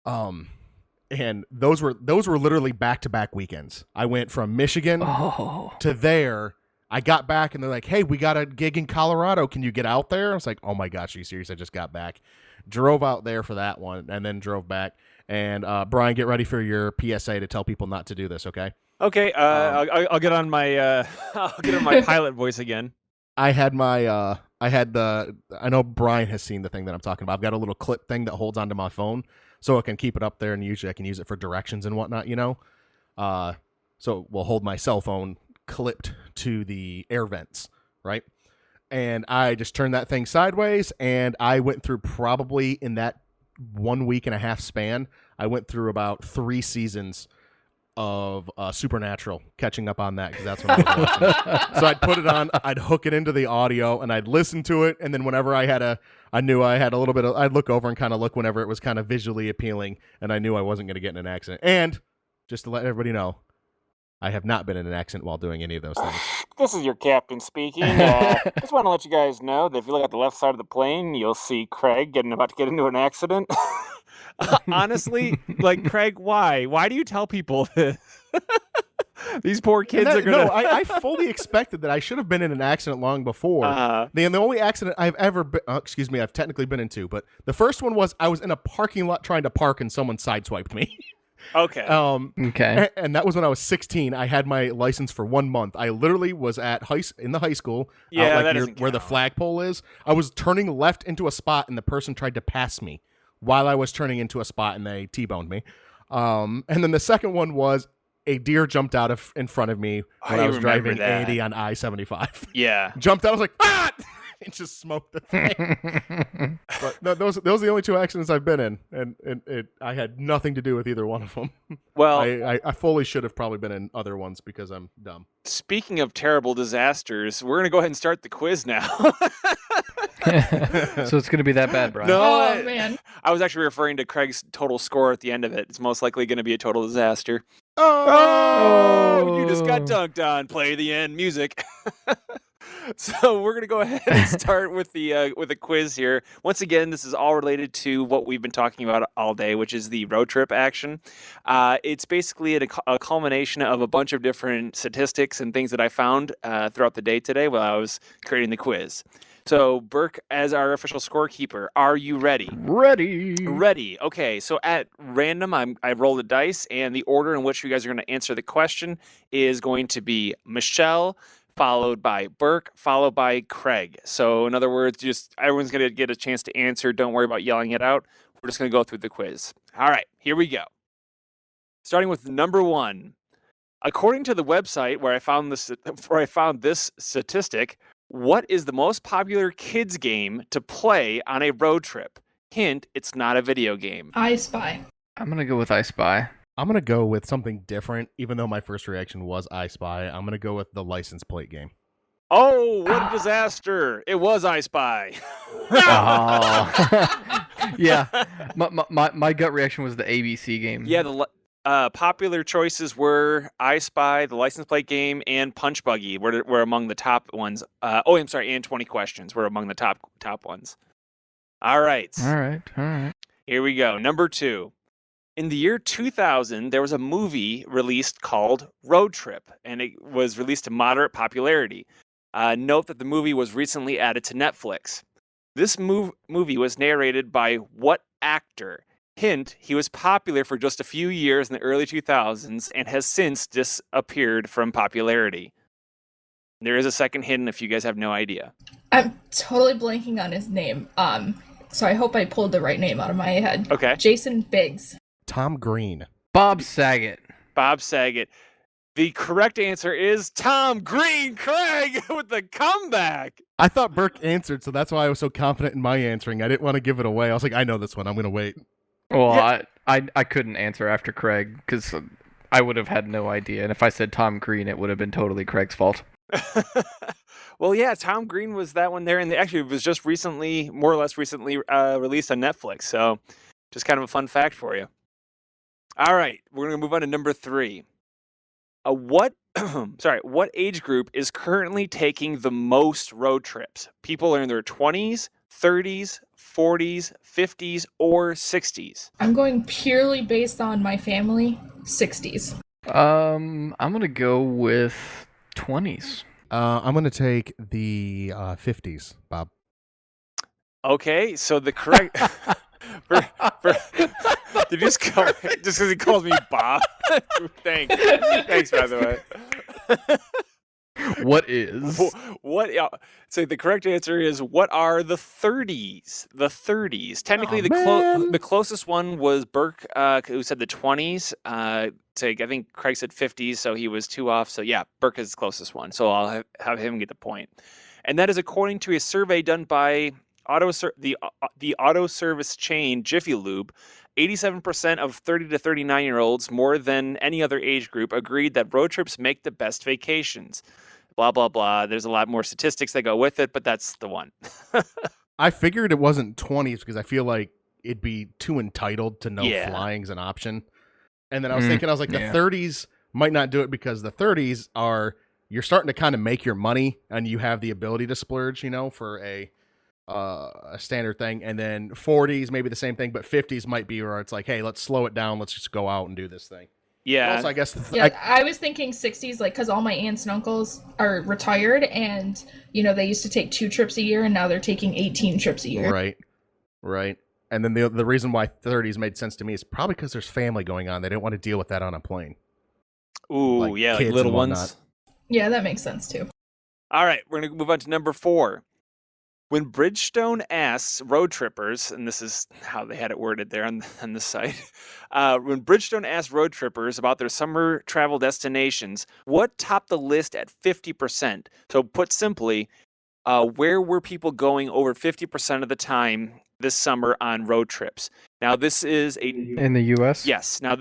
And those were literally back-to-back weekends. I went from Michigan to there. I got back and they're like, "Hey, we got a gig in Colorado. Can you get out there?" I was like, "Oh my gosh, are you serious? I just got back." Drove out there for that one and then drove back. And Brian, get ready for your PSA to tell people not to do this, okay? Okay, I'll get on my pilot voice again. I know Brian has seen the thing that I'm talking about. I've got a little clip thing that holds onto my phone so I can keep it up there, and usually I can use it for directions and whatnot, so we'll hold my cell phone clipped to the air vents, right? And I just turned that thing sideways, and I went through, probably in that 1 week and a half span, I went through about 3 seasons of Supernatural, catching up on that, because that's when I was watching. So I'd put it on, I'd hook it into the audio, and I'd listen to it, and then whenever I knew I had a little bit of, I'd look over and kind of look whenever it was kind of visually appealing, and I knew I wasn't going to get in an accident. And just to let everybody know, I have not been in an accident while doing any of those things. This is your captain speaking. Just want to let you guys know that if you look at the left side of the plane, you'll see Craig about to get into an accident. Honestly, like, Craig, why? Why do you tell people this? These poor kids are going to... No, I fully expected that. I should have been in an accident long before. The only accident I've ever been... I've technically been in 2, but the first one was I was in a parking lot trying to park and someone sideswiped me. Okay. Okay. And that was when I was 16. I had my license for 1 month. I literally was in the high school, where the flagpole is. I was turning left into a spot, and the person tried to pass me while I was turning into a spot, and they T-boned me. And then the second one was a deer jumped out in front of me when I was driving 80 on I-75. Yeah. Jumped out. I was like, ah! And just smoked the thing. But no, those are the only 2 accidents I've been in, and I had nothing to do with either one of them. Well, I fully should have probably been in other ones because I'm dumb. Speaking of terrible disasters, we're going to go ahead and start the quiz now. So it's going to be that bad, Brian? No, man. I was actually referring to Craig's total score at the end of it. It's most likely going to be a total disaster. Oh! You just got dunked on. Play the end music. So we're gonna go ahead and start with the quiz here. Once again, this is all related to what we've been talking about all day, which is the road trip action. It's basically a culmination of a bunch of different statistics and things that I found throughout the day today while I was creating the quiz. So, Burke, as our official scorekeeper, are you ready? Ready. Okay, so at random, I've rolled a dice, and the order in which you guys are going to answer the question is going to be Michelle, followed by Burke, followed by Craig. So, in other words, just everyone's going to get a chance to answer. Don't worry about yelling it out. We're just going to go through the quiz. All right, here we go. Starting with number 1. According to the website where I found this statistic, what is the most popular kids game to play on a road trip? Hint, it's not a video game. I Spy. I'm going to go with I Spy. I'm going to go with something different, even though my first reaction was I Spy. I'm going to go with the license plate game. Oh, what a disaster. It was I Spy. Oh. Yeah. My gut reaction was the ABC game. Yeah, the popular choices were I Spy, the license plate game, and Punch Buggy were among the top ones. And 20 Questions were among the top ones. All right. All right. Here we go. Number 2. In the year 2000, there was a movie released called Road Trip, and it was released to moderate popularity. Note that the movie was recently added to Netflix. This movie was narrated by what actor? Hint, he was popular for just a few years in the early 2000s and has since disappeared from popularity. There is a second hint if you guys have no idea. I'm totally blanking on his name. So I hope I pulled the right name out of my head. Okay. Jason Biggs. Tom Green. Bob Saget. Bob Saget. The correct answer is Tom Green. Craig with the comeback. I thought Burke answered, so that's why I was so confident in my answering. I didn't want to give it away. I was like, I know this one. I'm going to wait. Well, Yeah. I couldn't answer after Craig because I would have had no idea. And if I said Tom Green, it would have been totally Craig's fault. Well, yeah, Tom Green was that one there, and actually it was just recently, more or less recently, released on Netflix. So, just kind of a fun fact for you. All right, we're gonna move on to number 3. What age group is currently taking the most road trips? People are in their 20s, 30s, 40s, 50s, or 60s. I'm going purely based on my family, 60s. I'm gonna go with 20s. I'm going to take the 50s, Bob. Okay, so the correct for did you just because he calls me Bob? Thanks by the way. What is? What? So the correct answer is what are the 30s? The 30s. Technically, the closest one was Burke, who said the 20s. So I think Craig said 50s, so he was 2 off. So yeah, Burke is the closest one. So I'll have him get the point. And that is according to a survey done by the auto service chain Jiffy Lube. 87% of 30 to 39-year-olds, more than any other age group, agreed that road trips make the best vacations. Blah, blah, blah. There's a lot more statistics that go with it, but that's the one. I figured it wasn't 20s because I feel like it'd be too entitled to know flying's an option. And then I was thinking, the 30s might not do it because the 30s are, you're starting to kind of make your money and you have the ability to splurge, for a standard thing. And then 40s maybe the same thing, but 50s might be where it's like, hey, let's slow it down, let's just go out and do this thing. Yeah. Also, I guess I was thinking 60s, like, because all my aunts and uncles are retired, and they used to take 2 trips a year, and now they're taking 18 trips a year. Right. And then the reason why 30s made sense to me is probably because there's family going on. They didn't want to deal with that on a plane. Ooh, like little ones. Yeah, that makes sense too. All right, we're gonna move on to number 4. When Bridgestone asks road trippers, and this is how they had it worded there on the site, when Bridgestone asked road trippers about their summer travel destinations, what topped the list at 50%? So put simply, where were people going over 50% of the time this summer on road trips? Now, this is in the U.S.? Yes. Now,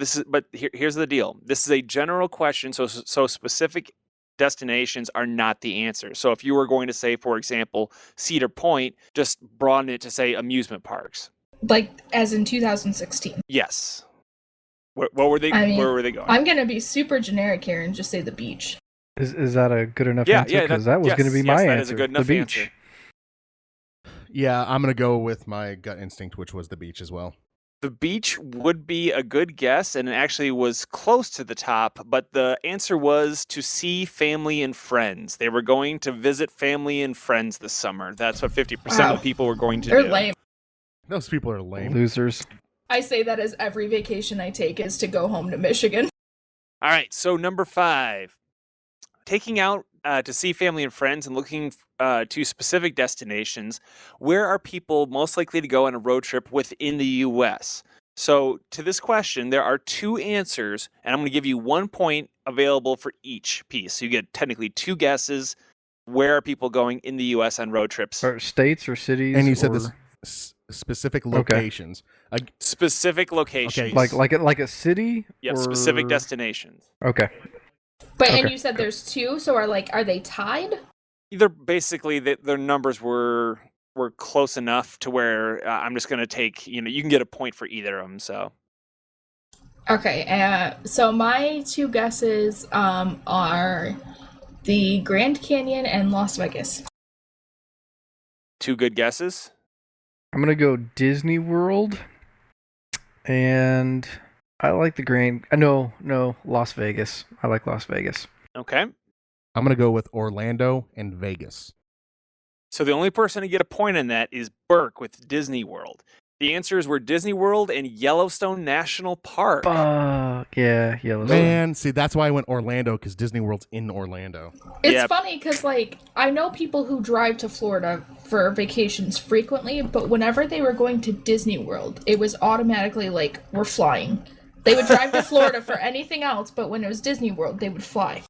here's the deal. This is a general question, so specific destinations are not the answer. So if you were going to say, for example, Cedar Point, just broaden it to say amusement parks. Like as in 2016. Yes. What were they? Where were they going? I'm gonna be super generic here and just say the beach. Is that a good enough answer? Yeah, because that was going to be my answer. That is a good enough the beach. Answer. Yeah, I'm gonna go with my gut instinct, which was the beach as well. The beach would be a good guess, and it actually was close to the top, but the answer was to see family and friends. They were going to visit family and friends this summer. That's what 50% of people were going to do. They're lame. Those people are lame. Losers. I say that as every vacation I take is to go home to Michigan. All right, so number 5. Taking out to see family and friends and looking to specific destinations, where are people most likely to go on a road trip within the U.S.? So to this question, there are 2 answers, and I'm going to give you 1 point available for each piece. So you get technically 2 guesses. Where are people going in the U.S. on road trips? Or states or cities? And you said this specific locations. Okay. Specific locations. Okay. Like a city? Yep, or... specific destinations. Okay. But and you said there's 2, so are they tied? Either basically their numbers were close enough to where I'm just going to take, you can get a point for either of them. So. Okay, so my 2 guesses are the Grand Canyon and Las Vegas. 2 good guesses. I'm going to go Disney World and I like the Grand. No, Las Vegas. I like Las Vegas. Okay. I'm gonna go with Orlando and Vegas. So the only person to get a point in that is Burke with Disney World. The answers were Disney World and Yellowstone National Park. Yeah, Yellowstone. Man, see, that's why I went Orlando, because Disney World's in Orlando. It's Yeah. funny because, like, I know people who drive to Florida for vacations frequently, but whenever they were going to Disney World, it was automatically like, we're flying. They would drive to Florida for anything else, but when it was Disney World, they would fly.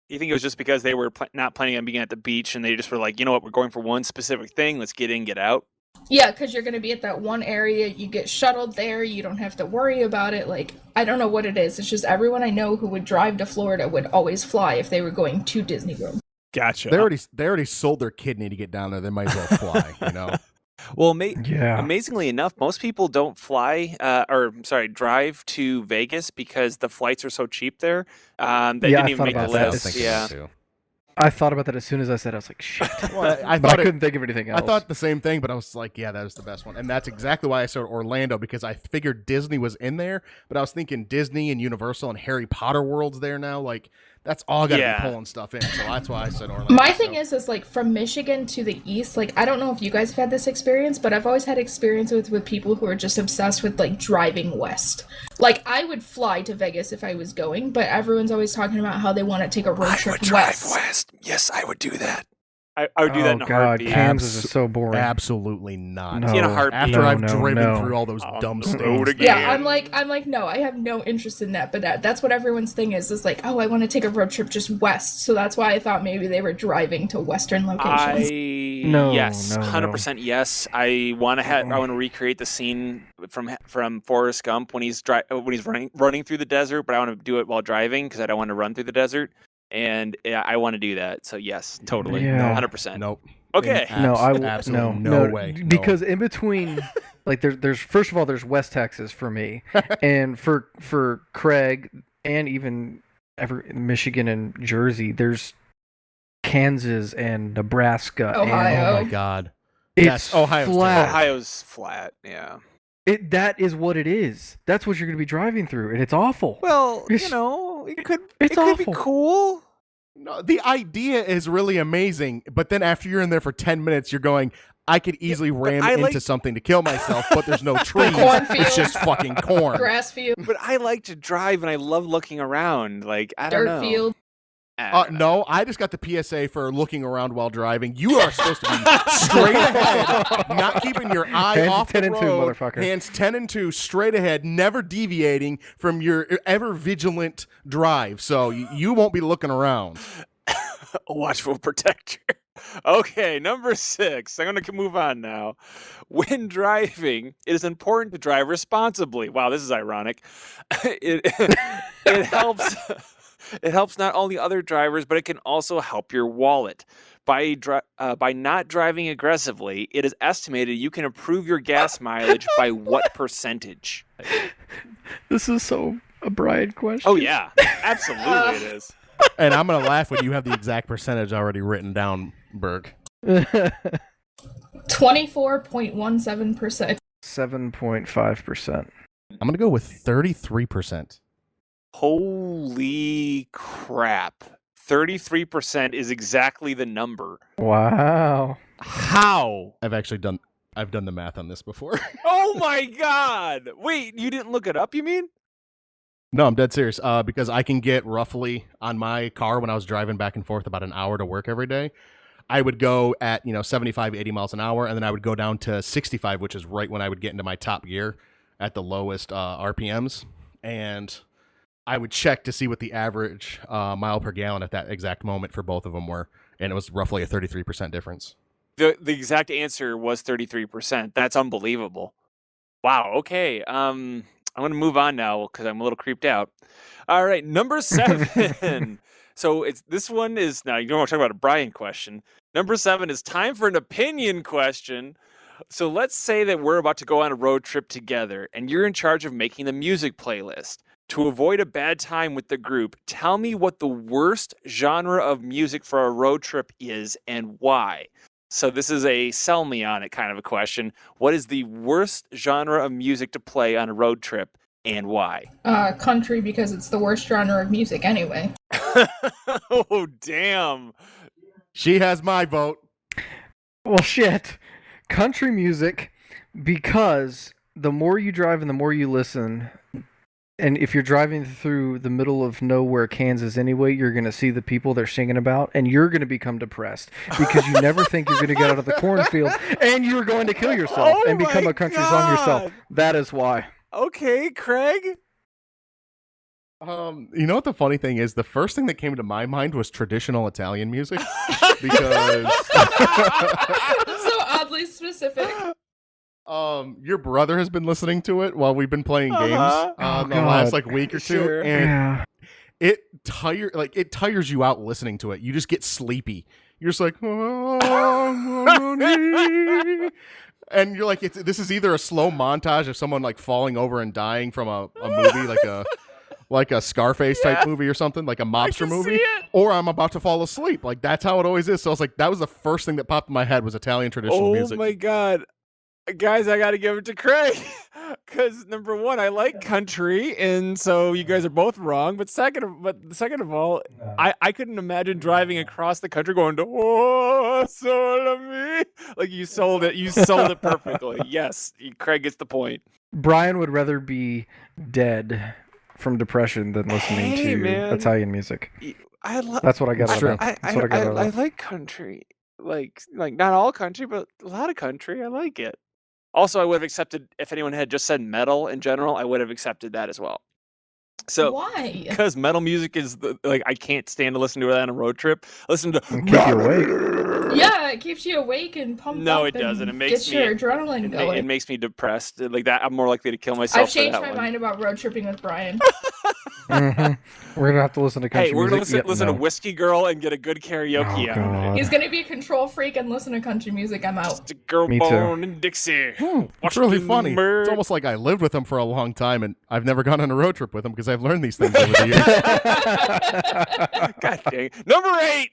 You think it was just because they were not planning on being at the beach and they just were like, you know what, we're going for one specific thing. Let's get in, get out. Yeah, because you're going to be at that one area, you get shuttled there, you don't have to worry about it. Like, I don't know what it is. It's just everyone I know who would drive to Florida would always fly if they were going to Disney World. Gotcha. They already sold their kidney to get down there. They might as well fly, you know. Well, Yeah. amazingly enough, most people don't drive to Vegas because the flights are so cheap there. They Yeah, didn't I even thought make the about that. I was list. thinking Yeah. that too. I thought about that as soon as I said. I was like, shit. Well, I But thought I couldn't think of anything else. I thought the same thing, but I was like, yeah, that was the best one. And that's exactly why I said Orlando, because I figured Disney was in there, but I was thinking Disney and Universal and Harry Potter World's there now. Like, that's all got to Yeah. be pulling stuff in. So that's why I said Orlando. My thing is like from Michigan to the east, like I don't know if you guys have had this experience, but I've always had experience with people who are just obsessed with like driving west. Like I would fly to Vegas if I was going, but everyone's always talking about how they want to take a road trip west. Yes, I would do that. I would do that in a God, heartbeat. Kansas is so boring. Absolutely not. No. In a heartbeat. After I've no, driven no. through all those dumb the states. road again. Yeah, I'm like, no, I have no interest in that. But that's what everyone's thing is like, oh, I want to take a road trip just west. So that's why I thought maybe they were driving to western locations. Yes, No. 100% yes. I want to recreate the scene from Forrest Gump when he's running through the desert, but I want to do it while driving because I don't want to run through the desert. And yeah, I want to do that. So yes, totally, Yeah. 100%. Nope. Okay. Absolutely no way. No. Because in between, like there's first of all there's West Texas for me, and for Craig and even Michigan and Jersey, there's Kansas and Nebraska. Ohio. Oh my God. It's Yes, Ohio's flat. Ohio's flat. Yeah. That is what it is. That's what you're going to be driving through, and it's awful. Well, It's- it could it's be awful. cool. No, the idea is really amazing, but then after you're in there for 10 minutes, you're going, I could easily ram I into like- something to kill myself, but there's no trees. Cornfield. It's just fucking corn. Grass field, But I like to drive and I love looking around. Like I don't dirt know. field. I don't know. No, I just got the PSA for looking around while driving. You are supposed to be straight ahead, not keeping your eye Hands off 10 the and 2, road. motherfucker. Hands 10 and 2, straight ahead, never deviating from your ever vigilant drive. So you won't be looking around. A watchful protector. Okay, number 6. I'm going to move on now. When driving, it is important to drive responsibly. Wow, this is ironic. It helps. It helps not only other drivers, but it can also help your wallet. By not driving aggressively, it is estimated you can improve your gas mileage by what percentage? This is so a Brian question. Oh yeah, absolutely it is. And I'm going to laugh when you have the exact percentage already written down, Burke. 24.17%. 7.5%. I'm going to go with 33%. Holy crap. 33% is exactly the number. Wow. How? I've done the math on this before. Oh my god! Wait, you didn't look it up, you mean? No, I'm dead serious. Because I can get roughly on my car when I was driving back and forth about an hour to work every day. I would go at 75, 80 miles an hour, and then I would go down to 65, which is right when I would get into my top gear at the lowest RPMs, and I would check to see what the average mile per gallon at that exact moment for both of them were, and it was roughly a 33% difference. The exact answer was 33%. That's unbelievable. Wow. Okay. I'm going to move on now because I'm a little creeped out. All right, number 7. So this one is now you don't want to talk about a Brian question. Number 7 is time for an opinion question. So let's say that we're about to go on a road trip together, and you're in charge of making the music playlist. To avoid a bad time with the group, tell me what the worst genre of music for a road trip is and why. So this is a sell me on it kind of a question. What is the worst genre of music to play on a road trip? and why? Country, because it's the worst genre of music anyway. Oh, damn. She has my vote. Well, shit. Country music, because the more you drive and the more you listen, and if you're driving through the middle of nowhere, Kansas anyway, you're going to see the people they're singing about, and you're going to become depressed because you never think you're going to get out of the cornfield, and you're going to kill yourself and become a country song yourself. That is why. Okay, Craig. You know what the funny thing is? The first thing that came to my mind was traditional Italian music because So oddly specific. your brother has been listening to it while we've been playing games Oh, the God. last week or two, Sure. and it tires you out listening to it. You just get sleepy. You're just like, and you're like, this is either a slow montage of someone like falling over and dying from a movie like a Scarface type movie or something, like a mobster movie, or I'm about to fall asleep. Like that's how it always is. So I was like, that was the first thing that popped in my head was Italian traditional music. Oh my God. Guys, I got to give it to Craig because number one, I like country, and so you guys are both wrong. But second of all, I couldn't imagine driving across the country going to "Oh, solo me." Like you sold it. You sold it perfectly. Yes, Craig gets the point. Brian would rather be dead from depression than listening Hey, to man. Italian music. I That's what I got out of that. That's what I got out of I that. like country. Like not all country, but a lot of country. I like it. Also, I would have accepted if anyone had just said metal in general. I would have accepted that as well. So Why? because metal music is I can't stand to listen to it on a road trip. Listen to It'll keep you awake. Yeah, it keeps you awake and pumped No, up. it doesn't. And It makes gets me your adrenaline going. it makes me depressed. Like that, I'm more likely to kill myself. I've changed for that my one. mind about road tripping with Brian. Mm-hmm. We're gonna have to listen to country Hey, we're gonna music. listen No. to Whiskey Girl and get a good karaoke Oh, out. God. He's gonna be a control freak and listen to country music. I'm out. It's a girl Me too. born in Dixie. It's really Washington funny. Bird. It's almost like I lived with him for a long time, and I've never gone on a road trip with him because I've learned these things over the years. God dang. Number 8.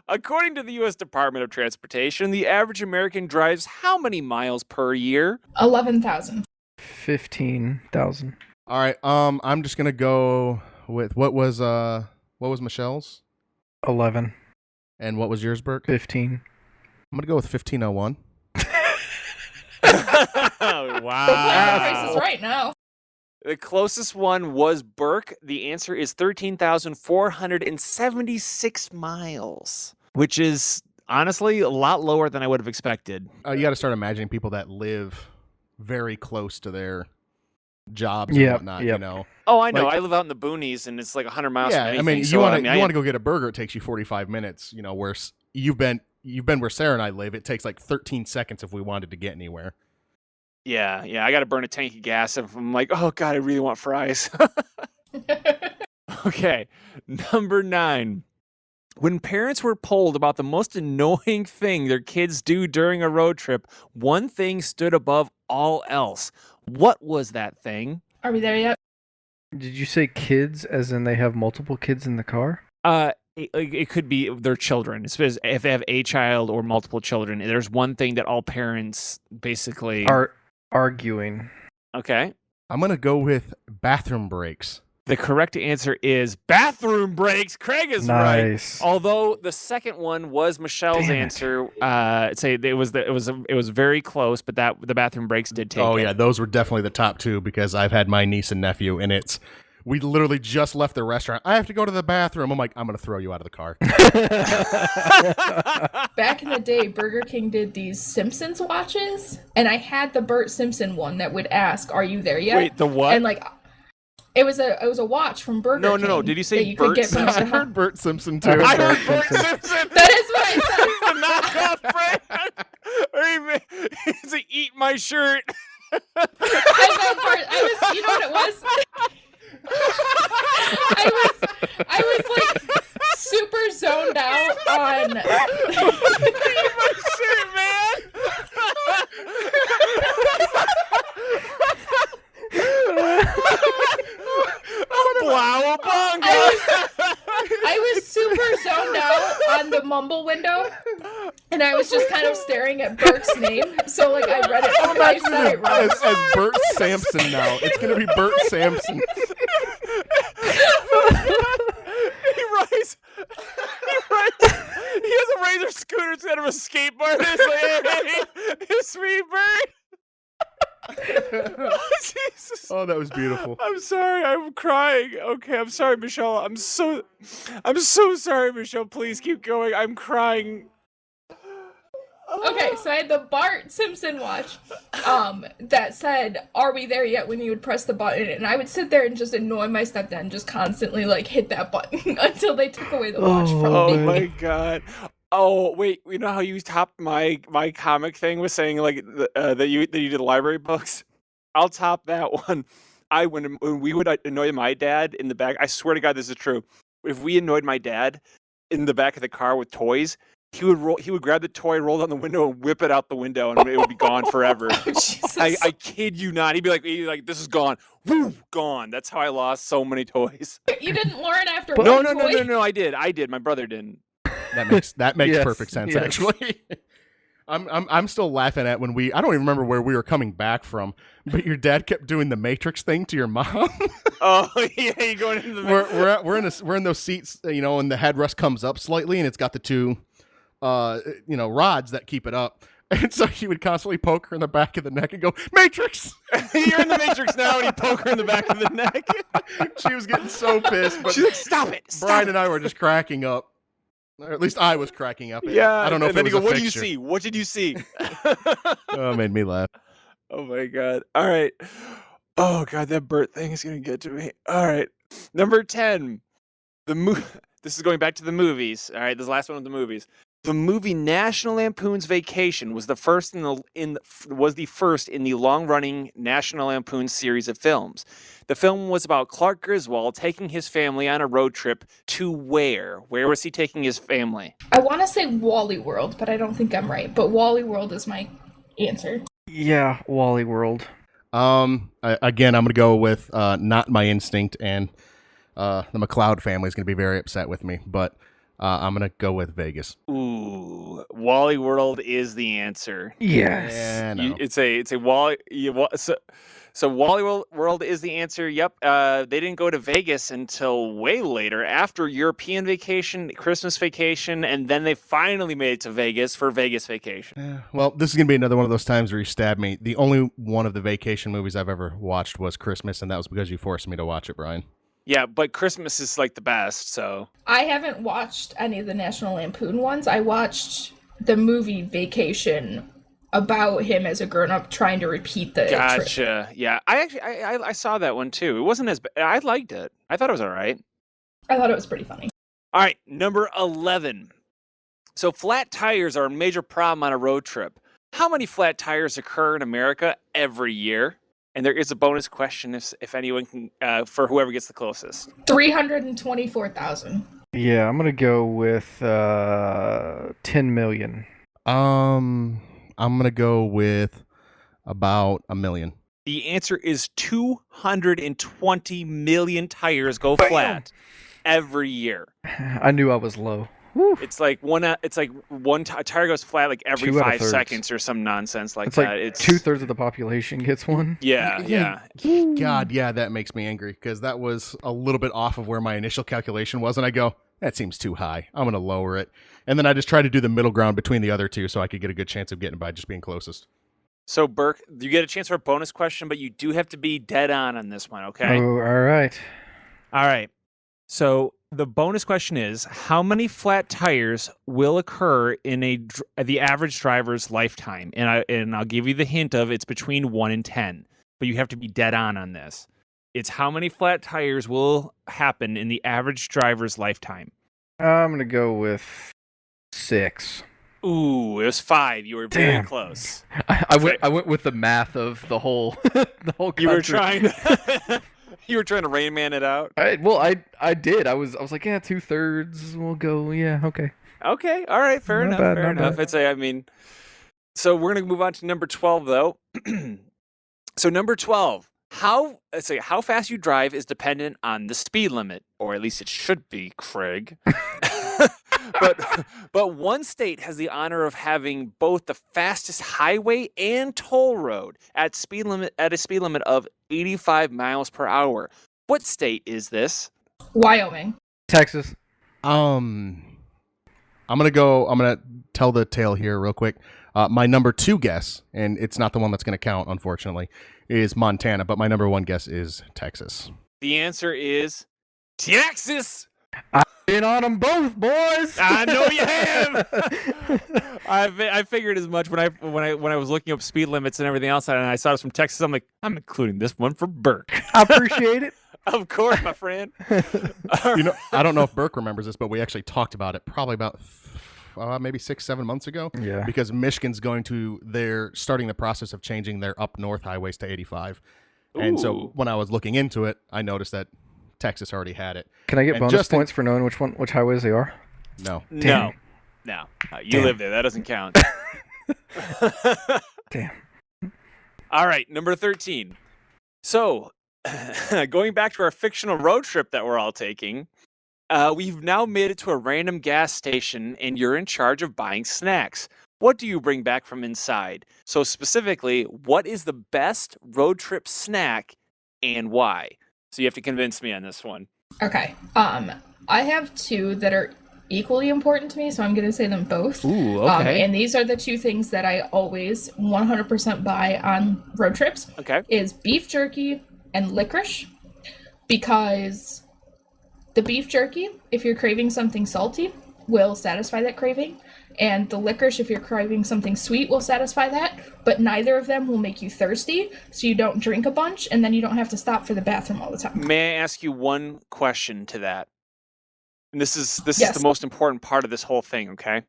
According to the U.S. Department of Transportation, the average American drives how many miles per year? 11,000. 15,000. All right, I'm just gonna go with what was Michelle's 11. and what was yours, Burke? 15. I'm gonna go with 1501. Price is right now. The closest one was Burke. The answer is 13,476 miles, which is honestly a lot lower than I would have expected. You got to start imagining people that live very close to their jobs and Yep, whatnot. yep. You know, Oh, I know. Like- I live out in the boonies, and it's like 100 miles yeah. from I anything. mean, you so, want to I go get a burger, it takes you 45 minutes. You know, where you've been where Sarah and I live, it takes like 13 seconds if we wanted to get anywhere. Yeah. I got to burn a tank of gas if I'm like, oh, God, I really want fries. Okay. Number 9. When parents were polled about the most annoying thing their kids do during a road trip, one thing stood above all else. What was that thing? Are we there yet? Did you say kids as in they have multiple kids in the car? It could be their children. If they have a child or multiple children, there's one thing that all parents basically Are arguing. Okay. I'm gonna go with bathroom breaks. The correct answer is bathroom breaks. Craig is right. Nice. Although the second one was Michelle's Damn it. answer. Say it was very close, but that the bathroom breaks did take. Oh it. yeah, those were definitely the top two because I've had my niece and nephew, and we literally just left the restaurant. I have to go to the bathroom. I'm like, I'm gonna throw you out of the car. Back in the day, Burger King did these Simpsons watches, and I had the Bert Simpson one that would ask, "Are you there yet?" Wait, the what? And like, it was a watch from Burger King. No. Did you say that you could Bert get from Simpson? I heard Bert Simpson too. I heard Bert Bert Simpson. Simpson. That is what I said. The knockoff brand. It's a eat my shirt. I was, you know what it was? I was like super zoned out on. Eat my shirt, man. Blowabonga. I was super zoned out on the mumble window, and I was just kind of staring at Bert's name. So, like, I read it and I said it wrong. as Bert Sampson now. It's going to be Bert Sampson. He rides. He has a Razor scooter instead of a skateboard. It's like, hey, it's me, Bert. Jesus. Oh, that was beautiful. I'm sorry. I'm crying. Okay, I'm sorry, Michelle. I'm so sorry, Michelle. Please keep going. I'm crying. Okay, so I had the Bart Simpson watch that said, "Are we there yet?" when you would press the button, and I would sit there and just annoy my stepdad and just constantly like hit that button until they took away the watch from Oh me. my god. Oh wait, you know how you topped my comic thing with saying like that you did library books? I'll top that one. When we would annoy my dad in the back, I swear to God this is true. If we annoyed my dad in the back of the car with toys, he would grab the toy, roll down the window, and whip it out the window, and it would be gone forever. Jesus. I kid you not. He'd be like, "This is gone, woo, gone." That's how I lost so many toys. You didn't learn after No, one no, no, toy? no, no. I did. My brother didn't. That makes Yes, perfect sense, yes. actually. I'm still laughing at when I don't even remember where we were coming back from, but your dad kept doing the Matrix thing to your mom. Oh yeah, you going into the we're in those seats, and the headrest comes up slightly, and it's got the two, rods that keep it up. And so he would constantly poke her in the back of the neck and go, "Matrix!" You're in the Matrix now, and you poke her in the back of the neck. She was getting so pissed, but She's like, "Stop it!" Brian and I were just cracking up. Or at least I was cracking up. Yeah, I don't know if and then it you was go, a "What do you fixture." see? What did you see?" Oh, it made me laugh. Oh my god! All right. Oh god, that Bert thing is gonna get to me. All right, number 10. This is going back to the movies. All right, this last one of the movies. The movie National Lampoon's Vacation was the first in the long-running National Lampoon series of films. The film was about Clark Griswold taking his family on a road trip to where? Where was he taking his family? I want to say Wally World, but I don't think I'm right. But Wally World is my answer. Yeah, Wally World. Again, I'm gonna go with not my instinct, and the McLeod family is gonna be very upset with me, but I'm gonna go with Vegas. Ooh, Wally World is the answer. Yes. Yeah, no. It's a Wally. So Wally World is the answer. Yep. They didn't go to Vegas until way later, after European Vacation, Christmas Vacation, and then they finally made it to Vegas for Vegas Vacation. Well, this is gonna be another one of those times where you stab me. The only one of the vacation movies I've ever watched was Christmas, and that was because you forced me to watch it, Brian. Yeah, but Christmas is like the best. So I haven't watched any of the National Lampoon ones. I watched the movie Vacation about him as a grown-up trying to repeat the trip. gotcha. Yeah, I saw that one too. It wasn't as bad. I liked it. I thought it was all right. I thought it was pretty funny. All right, number 11. So flat tires are a major problem on a road trip. How many flat tires occur in America every year? And there is a bonus question if anyone can, for whoever gets the closest. 324,000. Yeah, I'm gonna go with 10 million. I'm gonna go with about 1 million. The answer is 220 million tires go flat every year. I knew I was low. Whew. It's like one tire goes flat like every 2 out of 5 thirds. seconds or some nonsense like It's that. like It's 2/3 of the population gets one. Yeah. God, yeah, that makes me angry because that was a little bit off of where my initial calculation was, and I go, that seems too high. I'm gonna lower it, and then I just try to do the middle ground between the other two so I could get a good chance of getting by just being closest. So Burke, you get a chance for a bonus question, but you do have to be dead on this one, okay? Oh, all right. All right. So the bonus question is, how many flat tires will occur in the average driver's lifetime? And I'll give you the hint of it's between 1 and 10, but you have to be dead on this. It's how many flat tires will happen in the average driver's lifetime. I'm gonna go with 6. Ooh, it was 5. You were very Damn. close. I went with the math of the whole the whole country. You were trying you were trying to Rain Man it out. I did. I was like, yeah, 2/3. We'll go. Yeah, okay. Okay, all right, fair Not enough. bad, Fair not enough. bad. So we're gonna move on to number 12 though. So number 12, how fast you drive is dependent on the speed limit, or at least it should be, Craig. but one state has the honor of having both the fastest highway and toll road at a speed limit of 85 miles per hour. What state is this? Wyoming. Texas. I'm gonna tell the tale here real quick. My number 2 guess, and it's not the one that's gonna count, unfortunately, is Montana, but my number 1 guess is Texas. The answer is Texas. I've been on them both, boys. I know you have. I figured as much when I was looking up speed limits and everything else, and I saw this from Texas. I'm like, I'm including this one for Burke. I appreciate it. Of course, my friend. I don't know if Burke remembers this, but we actually talked about it probably about maybe 6-7 months ago. Yeah. Because Michigan's they're starting the process of changing their up north highways to 85. And so Ooh. when I was looking into it, I noticed that Texas already had it. Can I get And bonus Justin- points for knowing which highways they are? No. No. You Damn. live there. That doesn't count. Damn. All right, number 13. So, going back to our fictional road trip that we're all taking, we've now made it to a random gas station, and you're in charge of buying snacks. What do you bring back from inside? So, specifically, what is the best road trip snack and why? So, you have to convince me on this one. Okay. I have 2 that are equally important to me, so I'm going to say them both. Ooh, okay. And these are the 2 things that I always 100% buy on road trips. Okay. Is beef jerky and licorice, because the beef jerky, if you're craving something salty, will satisfy that craving, and the licorice, if you're craving something sweet, will satisfy that, but neither of them will make you thirsty, so you don't drink a bunch, and then you don't have to stop for the bathroom all the time. May I ask you one question to that? And this is Yes. the most important part of this whole thing, okay?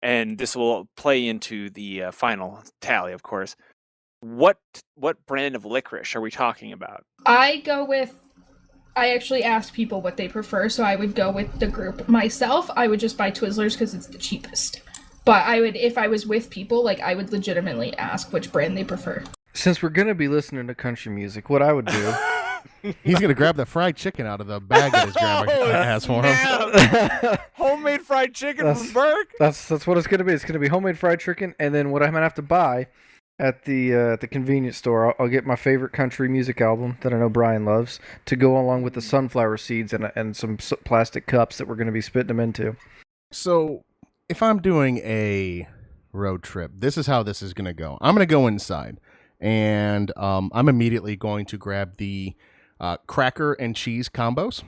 And this will play into the final tally, of course. What brand of licorice are we talking about? I actually ask people what they prefer, so I would go with the group. Myself, I would just buy Twizzlers because it's the cheapest. But if I was with people, I would legitimately ask which brand they prefer. Since we're gonna be listening to country music, what I would do. He's going to grab the fried chicken out of the bag that his grandma has for him. Snap! Homemade fried chicken from Burke? That's what it's gonna be. It's gonna be homemade fried chicken, and then what I'm gonna have to buy at the convenience store, I'll get my favorite country music album that I know Brian loves to go along with the sunflower seeds and some plastic cups that we're gonna be spitting them into. So if I'm doing a road trip, this is how this is going to go. I'm going to go inside, and I'm immediately going to grab the cracker and cheese combos.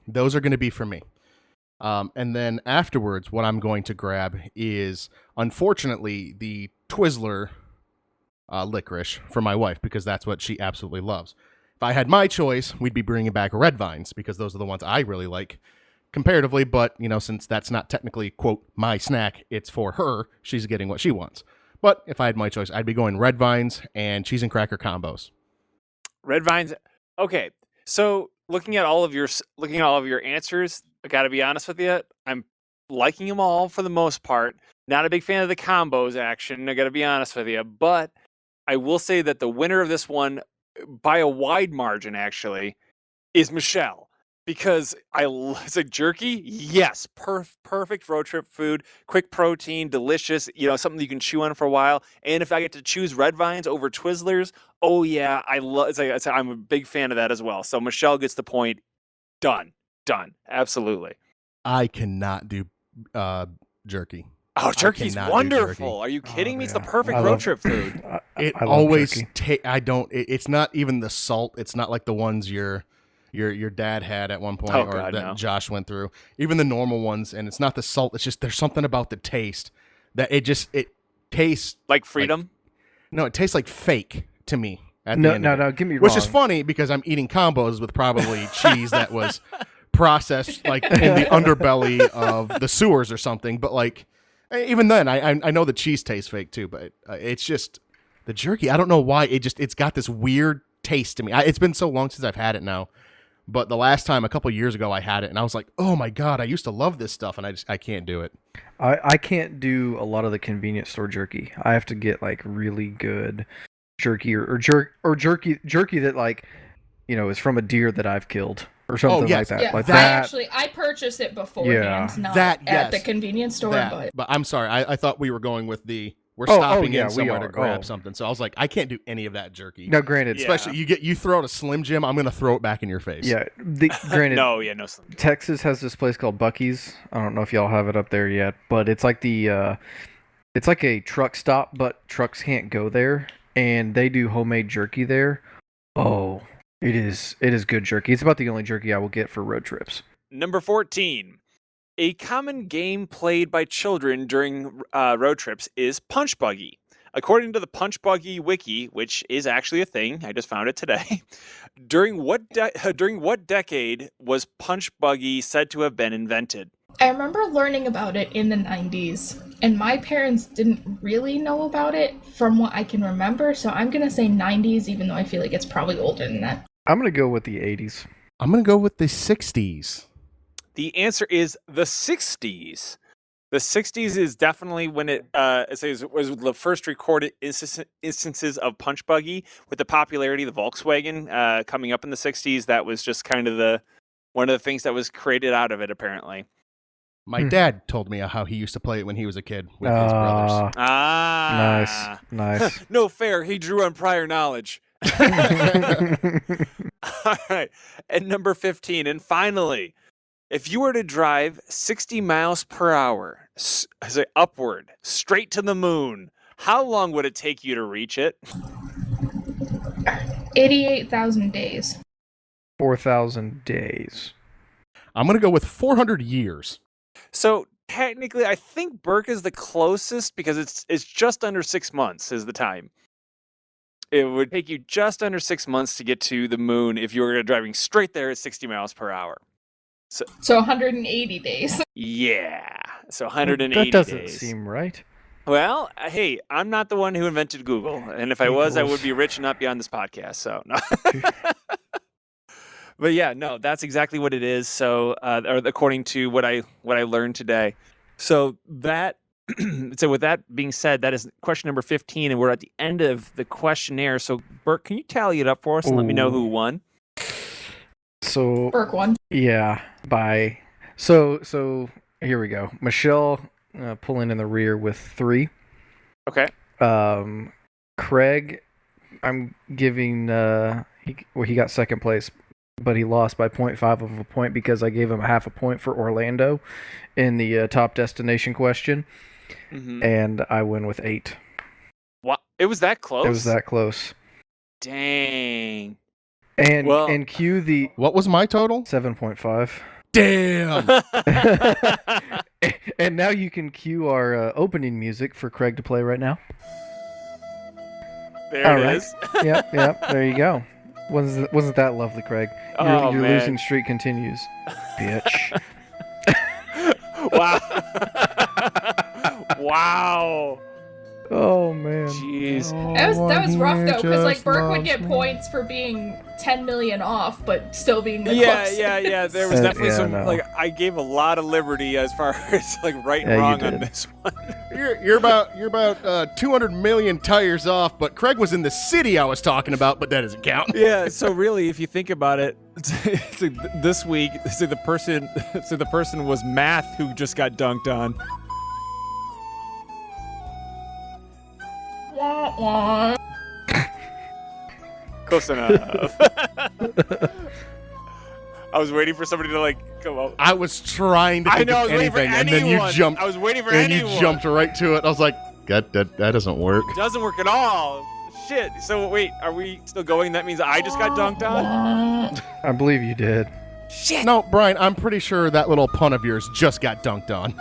Those are going to be for me. And then afterwards, what I'm going to grab is, unfortunately, the Twizzler licorice for my wife, because that's what she absolutely loves. If I had my choice, we'd be bringing back red vines, because those are the ones I really like comparatively. But, since that's not technically, quote, my snack, it's for her, she's getting what she wants. But if I had my choice, I'd be going red vines and cheese and cracker combos. Red vines. Okay, so looking at all of your answers, I got to be honest with you, I'm liking them all for the most part. Not a big fan of the combos action, I got to be honest with you, but I will say that the winner of this one, by a wide margin actually, is Michelle. Because it's a jerky, yes, perfect road trip food, quick protein, delicious, something you can chew on for a while. And if I get to choose red vines over Twizzlers, oh yeah, I'm a big fan of that as well. So Michelle gets the point. Done, absolutely. I cannot do jerky. Oh, jerky's cannot do wonderful. jerky. Are you kidding me? It's yeah. the perfect I road love- trip food. It I love always jerky. it's not even the salt. It's not like the ones your dad had at one point, Oh, or God, that no. Josh went through. Even the normal ones, and it's not the salt. It's just there's something about the taste that it tastes Like freedom? no, it tastes like fake to me. At the No, end of it. get me wrong. Which is funny because I'm eating combos with probably cheese that was processed in the underbelly of the sewers or something. But even then, I know the cheese tastes fake too. But it's just the jerky. I don't know why it's got this weird taste to me. It's been so long since I've had it now. But the last time, a couple years ago, I had it, and I was like, "Oh my god, I used to love this stuff," and I can't do it. I can't do a lot of the convenience store jerky. I have to get really good jerky or jerky that is from a deer that I've killed. or something yes. like that. Yeah, Like I that. actually I purchased it beforehand, not That, at yes. the convenience store. That. But I'm sorry. I thought we were going with we're Oh, stopping yeah, in we somewhere to are. grab Oh. something. So I was like, I can't do any of that jerky. Now, granted, Yeah. Especially you throw out a Slim Jim, I'm gonna throw it back in your face. yeah. Granted, No, yeah, no Slim. Texas has this place called Bucky's. I don't know if y'all have it up there yet, but it's like it's like a truck stop, but trucks can't go there, and they do homemade jerky there. Oh, it is good jerky. It's about the only jerky I will get for road trips. Number 14. A common game played by children during road trips is Punch Buggy. According to the Punch Buggy wiki, which is actually a thing, I just found it today. During what decade was Punch Buggy said to have been invented? I remember learning about it in the 90s, and my parents didn't really know about it from what I can remember, so I'm gonna say 90s, even though I feel like it's probably older than that. I'm gonna go with the 80s. I'm gonna go with the 60s. The answer is the 60s. The 60s is definitely when it was the first recorded instances of Punch Buggy. With the popularity of the Volkswagen coming up in the 60s, that was just kind of one of the things that was created out of it, apparently. My dad told me how he used to play it when he was a kid with his brothers. Ah, Nice. No fair. He drew on prior knowledge. All right. And number 15, and finally, if you were to drive 60 miles per hour, upward, straight to the moon, how long would it take you to reach it? 88,000 days. 4,000 days. I'm gonna go with 400 years. So technically, I think Burke is the closest because it's just under 6 months is the time. It would take you just under 6 months to get to the moon if you were driving straight there at 60 miles per hour. So 180 days. Yeah. So 180 That doesn't days. seem right. Well, hey, I'm not the one who invented Google. And if I was, I would be rich and not be on this podcast. So, no. But yeah, no, that's exactly what it is. So, or according to what I learned today. So that, so with that being said, that is question number 15, and we're at the end of the questionnaire. So, Bert, can you tally it up for us and let me know who won? So Burke one. yeah, bye. So here we go. Michelle pulling in the rear with 3. Okay. Craig, I'm giving he got second place, but he lost by 0.5 of a point because I gave him a half a point for Orlando in the top destination question, and I win with 8. What? It was that close? It was that close. Dang. And cue the What was my total? 7.5. Damn. And now you can cue our opening music for Craig to play right now. There All it right. is. Yep. There you go. Wasn't that lovely, Craig? Your Man. losing streak continues, bitch. Wow. Wow. Oh man. Jeez. That was rough though, because like Burke would get points for being 10 million off, but still being the closest. Yeah. There was definitely some no. like I gave a lot of liberty as far as like right and Yeah, you wrong on did. this one. You're about 200 million tires off, but Craig was in the city I was talking about, but that doesn't count. Yeah. So really, if you think about it, this week, the person was Math who just got dunked on. Close enough. I was waiting for somebody to like come up. I was trying to I think know, I of was waiting for anything, and then you anyone. jumped. I was waiting for and anyone. you jumped right to it. I was like, that doesn't work. Doesn't work at all. Shit. So wait, are we still going? That means I just got dunked on? I believe you did. Shit. No, Brian, I'm pretty sure that little pun of yours just got dunked on.